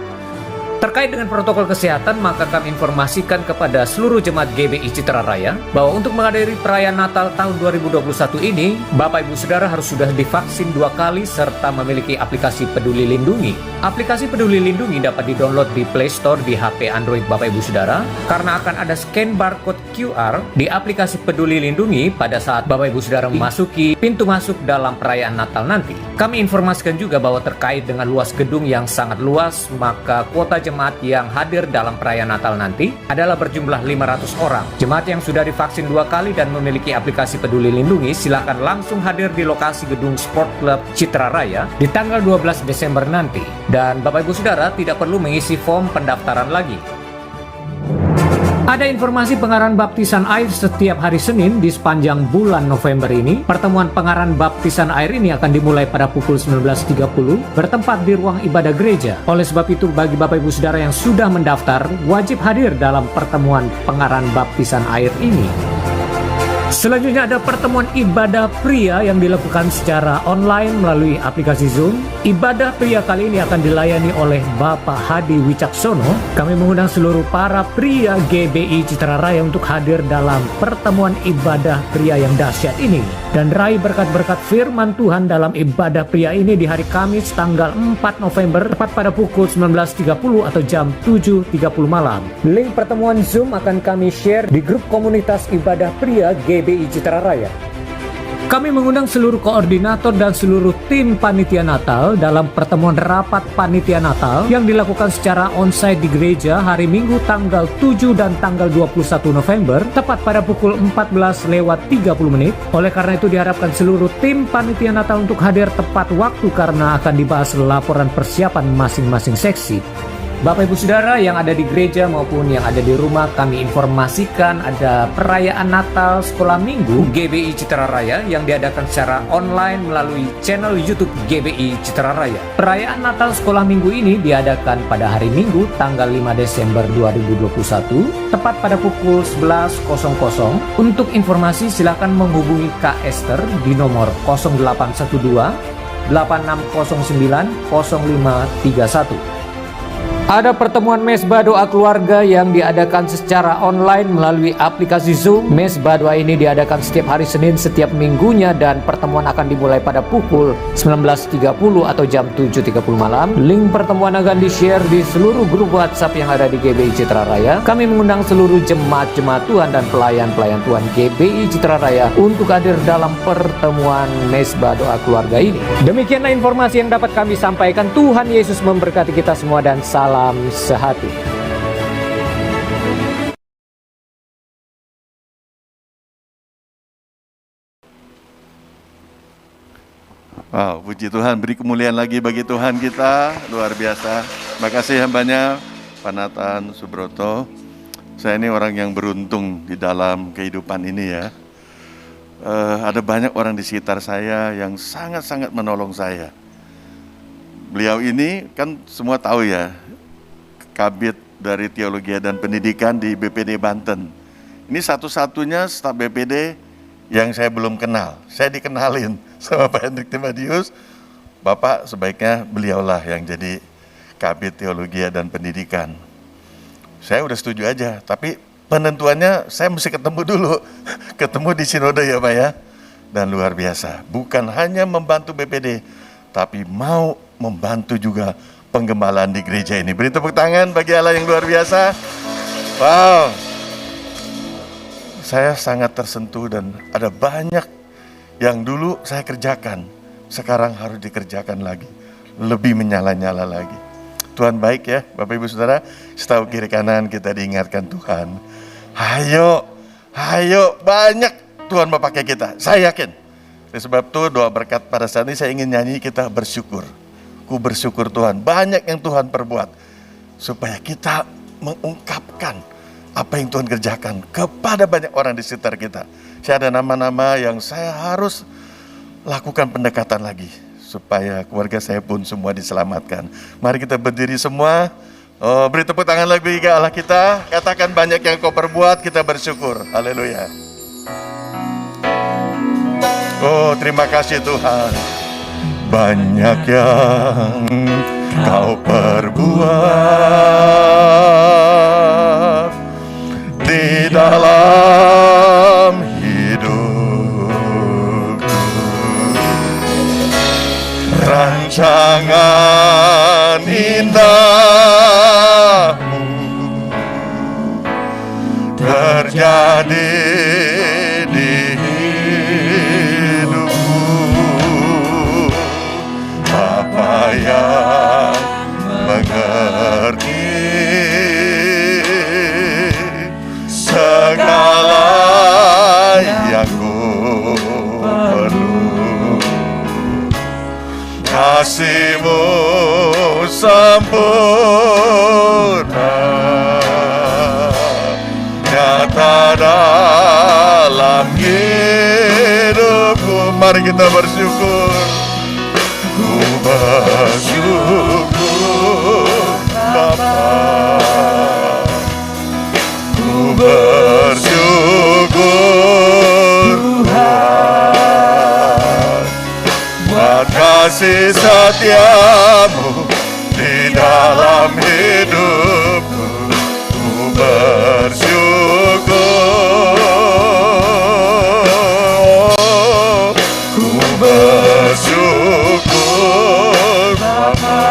S7: Terkait dengan protokol kesehatan, maka kami informasikan kepada seluruh jemaat GBI Citra Raya bahwa untuk menghadiri perayaan Natal tahun 2021 ini, Bapak Ibu Saudara harus sudah divaksin 2 kali serta memiliki aplikasi Peduli Lindungi. Aplikasi Peduli Lindungi dapat di-download di Play Store di HP Android Bapak Ibu Saudara, karena akan ada scan barcode QR di aplikasi Peduli Lindungi pada saat Bapak Ibu Saudara memasuki pintu masuk dalam perayaan Natal nanti. Kami informasikan juga bahwa terkait dengan luas gedung yang sangat luas, maka kuota jemaat
S6: jemaat yang hadir dalam perayaan Natal nanti adalah berjumlah 500 orang. Jemaat yang sudah divaksin 2 kali dan memiliki aplikasi Peduli Lindungi silakan langsung hadir di lokasi gedung Sport Club Citra Raya di tanggal 12 Desember nanti. Dan Bapak Ibu Saudara tidak perlu mengisi form pendaftaran lagi. Ada informasi pengarahan baptisan air setiap hari Senin di sepanjang bulan November ini. Pertemuan pengarahan baptisan air ini akan dimulai pada pukul 19.30 bertempat di ruang ibadah gereja. Oleh sebab itu, bagi Bapak Ibu Saudara yang sudah mendaftar, wajib hadir dalam pertemuan pengarahan baptisan air ini. Selanjutnya ada pertemuan ibadah pria yang dilakukan secara online melalui aplikasi Zoom. Ibadah pria kali ini akan dilayani oleh Bapak Hadi Wicaksono. Kami mengundang seluruh para pria GBI Citra Raya untuk hadir dalam pertemuan ibadah pria yang dahsyat ini. Dan raih berkat-berkat firman Tuhan dalam ibadah pria ini di hari Kamis tanggal 4 November tepat pada pukul 19.30 atau jam 7.30 malam. Link pertemuan Zoom akan kami share di grup komunitas ibadah pria GBI Citra Raya. Kami mengundang seluruh koordinator dan seluruh tim panitia Natal dalam pertemuan rapat panitia Natal yang dilakukan secara onsite di gereja hari Minggu tanggal 7 dan tanggal 21 November tepat pada pukul 14:30. Oleh karena itu diharapkan seluruh tim panitia Natal untuk hadir tepat waktu karena akan dibahas laporan persiapan masing-masing seksi. Bapak Ibu Saudara yang ada di gereja maupun yang ada di rumah, kami informasikan ada perayaan Natal Sekolah Minggu GBI Citra Raya yang diadakan secara online melalui channel YouTube GBI Citra Raya. Perayaan Natal Sekolah Minggu ini diadakan pada hari Minggu tanggal 5 Desember 2021 tepat pada pukul 11.00. Untuk informasi silakan menghubungi Kak Esther di nomor 0812 8609 0531. Ada pertemuan mesbah doa keluarga yang diadakan secara online melalui aplikasi Zoom. Mesbah doa ini diadakan setiap hari Senin setiap minggunya dan pertemuan akan dimulai pada pukul 19.30 atau jam 7.30 malam. Link pertemuan akan di-share di seluruh grup WhatsApp yang ada di GBI Citra Raya. Kami mengundang seluruh jemaat-jemaat Tuhan dan pelayan-pelayan Tuhan GBI Citra Raya untuk hadir dalam pertemuan mesbah doa keluarga ini. Demikianlah informasi yang dapat kami sampaikan. Tuhan Yesus memberkati kita semua dan salam sehati.
S8: Wow, puji Tuhan, beri kemuliaan lagi bagi Tuhan kita, luar biasa. Terima kasih hambanya, Pak Nathan Subroto. Saya ini orang yang beruntung di dalam kehidupan ini ya. Ada banyak orang di sekitar saya yang sangat-sangat menolong saya. Beliau ini kan semua tahu ya, Kabid dari Teologi dan Pendidikan di BPD Banten. Ini satu-satunya staf BPD yang saya belum kenal. Saya dikenalin sama Pak Hendrik Timadius, Bapak sebaiknya beliaulah yang jadi Kabid Teologi dan Pendidikan. Saya udah setuju aja, tapi penentuannya saya mesti ketemu dulu. Ketemu di Sinode ya Pak ya. Dan luar biasa, bukan hanya membantu BPD, tapi mau membantu juga penggembalaan di gereja ini. Beri tepuk tangan bagi Allah yang luar biasa. Wow, saya sangat tersentuh dan ada banyak yang dulu saya kerjakan, sekarang harus dikerjakan lagi, lebih menyala-nyala lagi. Tuhan baik ya, Bapak Ibu Saudara, setahu kiri kanan kita diingatkan Tuhan. Hayo, banyak Tuhan mau pakai kita, saya yakin. Oleh sebab itu doa berkat pada saat ini saya ingin nyanyi kita bersyukur. Ku bersyukur Tuhan, banyak yang Tuhan perbuat supaya kita mengungkapkan apa yang Tuhan kerjakan kepada banyak orang di sekitar kita. Saya ada nama-nama yang saya harus lakukan pendekatan lagi supaya keluarga saya pun semua diselamatkan. Mari kita berdiri semua. Beri tepuk tangan lagi bagi Allah kita. Katakan banyak yang kau perbuat, kita bersyukur. Haleluya. Oh, terima kasih Tuhan. Banyak yang kau perbuat di dalam hidupku. Rancangan indahmu terjadi di yang mengerti sempurna nyata dalam hidupku. Mari kita bersyukur. Ku bersyukur Bapa, ku bersyukur Tuhan buat kasih setiamu di dalam hidupku. Ku bersyukur, ku bersyukur Bapa,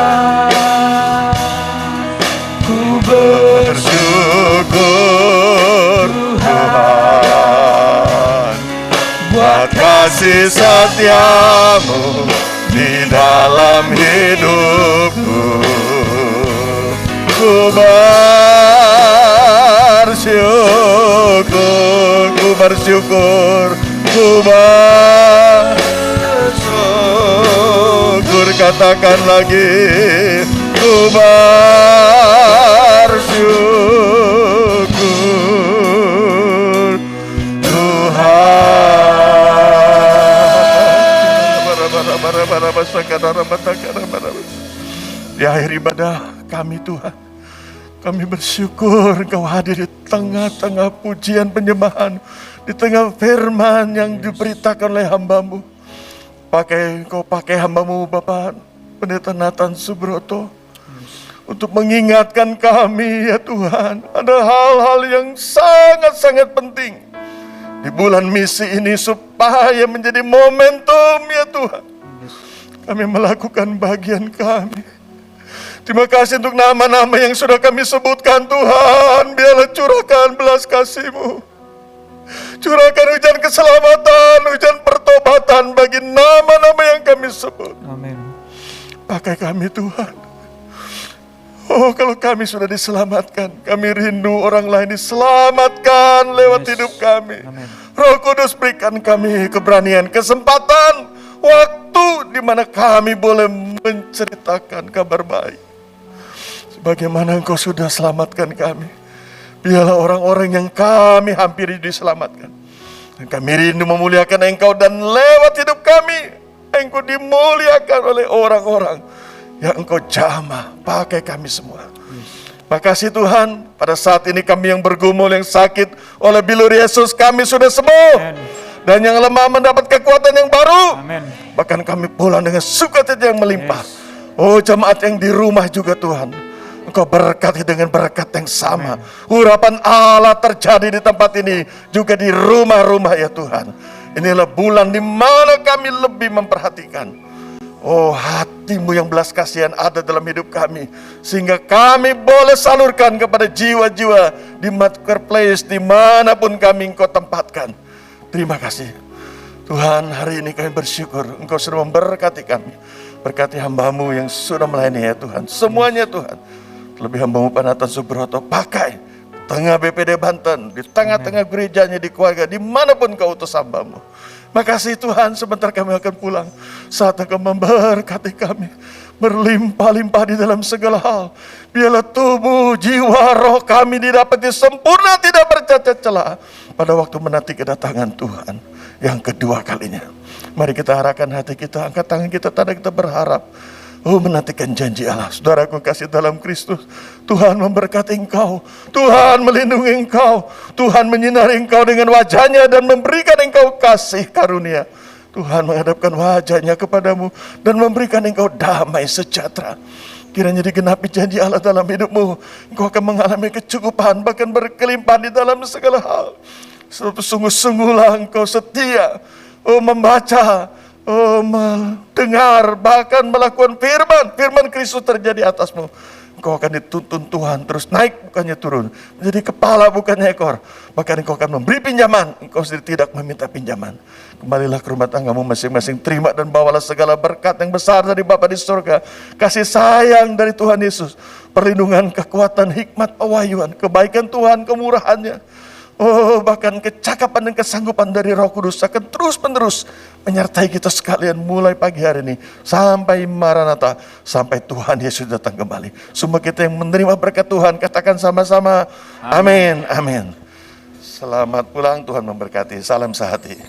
S8: ku bersyukur Tuhan buat kasih setiamu di dalam hidupku. Ku bersyukur, ku bersyukur, ku bersyukur. Katakan lagi, ku bersyukur Tuhan. Di akhir ibadah kami Tuhan, kami bersyukur Engkau hadir di tengah-tengah pujian penyembahan, di tengah firman yang diberitakan oleh hamba-Mu. Engkau pakai hamba-Mu Bapak Pendeta Nathan Subroto untuk mengingatkan kami ya Tuhan, ada hal-hal yang sangat-sangat penting di bulan misi ini supaya menjadi momentum ya Tuhan. Kami melakukan bagian kami. Terima kasih untuk nama-nama yang sudah kami sebutkan Tuhan. Biarlah curahkan belas kasih-Mu. Curahkan hujan keselamatan, hujan pertobatan bagi nama-nama yang kami sebut.
S2: Amin.
S8: Pakai kami Tuhan. Oh, kalau kami sudah diselamatkan, kami rindu orang lain diselamatkan lewat hidup kami.
S2: Amin.
S8: Roh Kudus berikan kami keberanian, kesempatan, waktu di mana kami boleh menceritakan kabar baik. Sebagaimana Engkau sudah selamatkan kami, biarlah orang-orang yang kami hampiri diselamatkan. Dan kami rindu memuliakan Engkau, dan lewat hidup kami Engkau dimuliakan oleh orang-orang yang Engkau jamah. Pakai kami semua. Makasih Tuhan, pada saat ini kami yang bergumul, yang sakit oleh bilur Yesus, kami sudah sembuh. Dan yang lemah mendapat kekuatan yang baru.
S2: Amin.
S8: Bahkan kami pulang dengan sukacita yang melimpah. Oh, jemaat yang di rumah juga Tuhan, Engkau berkati dengan berkat yang sama. Urapan Allah terjadi di tempat ini, juga di rumah-rumah ya Tuhan. Inilah bulan di mana kami lebih memperhatikan. Oh, hati-Mu yang belas kasihan ada dalam hidup kami, sehingga kami boleh salurkan kepada jiwa-jiwa di marketplace dimanapun kami Engkau tempatkan. Terima kasih Tuhan, hari ini kami bersyukur Engkau sudah memberkati kami. Berkati hamba-Mu yang sudah melayani ya Tuhan, semuanya Tuhan. Lebih hamba-Mu Pendeta Subroto, pakai tengah BPD Banten, di tengah-tengah gerejanya, di keluarga, dimanapun Kau utus hamba-Mu. Makasih Tuhan, sebentar kami akan pulang. Saat Engkau memberkati kami, berlimpah-limpah di dalam segala hal. Biarlah tubuh, jiwa, roh kami didapati sempurna, tidak bercacat celah pada waktu menanti kedatangan Tuhan yang kedua kalinya. Mari kita arahkan hati kita, angkat tangan kita, tanda kita berharap. Oh, menantikan janji Allah. Saudaraku kasih dalam Kristus, Tuhan memberkati engkau, Tuhan melindungi engkau, Tuhan menyinari engkau dengan wajahnya dan memberikan engkau kasih karunia. Tuhan menghadapkan wajahnya kepadamu dan memberikan engkau damai sejahtera. Kiranya digenapi janji Allah dalam hidupmu. Engkau akan mengalami kecukupan, bahkan berkelimpahan di dalam segala hal. Sungguh-sungguhlah engkau setia, membaca, mendengar, bahkan melakukan firman Kristus terjadi atasmu. Engkau akan dituntun Tuhan, terus naik bukannya turun, menjadi kepala bukannya ekor. Bahkan engkau akan memberi pinjaman, engkau sendiri tidak meminta pinjaman. Kembalilah ke rumah tanggamu masing-masing, terima dan bawalah segala berkat yang besar dari Bapa di surga, kasih sayang dari Tuhan Yesus, perlindungan, kekuatan, hikmat, pewahyuan, kebaikan Tuhan, kemurahannya.
S9: Oh, bahkan kecakapan dan kesanggupan dari Roh Kudus akan terus-menerus menyertai kita sekalian mulai pagi hari ini sampai Maranatha, sampai Tuhan Yesus datang kembali. Semua kita yang menerima berkat Tuhan katakan sama-sama, amin, amin. Selamat pulang, Tuhan memberkati. Salam sehati.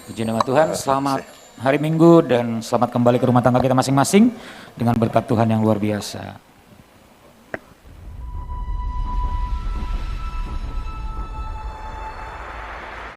S1: Puji nama Tuhan, selamat hari Minggu dan selamat kembali ke rumah tangga kita masing-masing dengan berkat Tuhan yang luar biasa.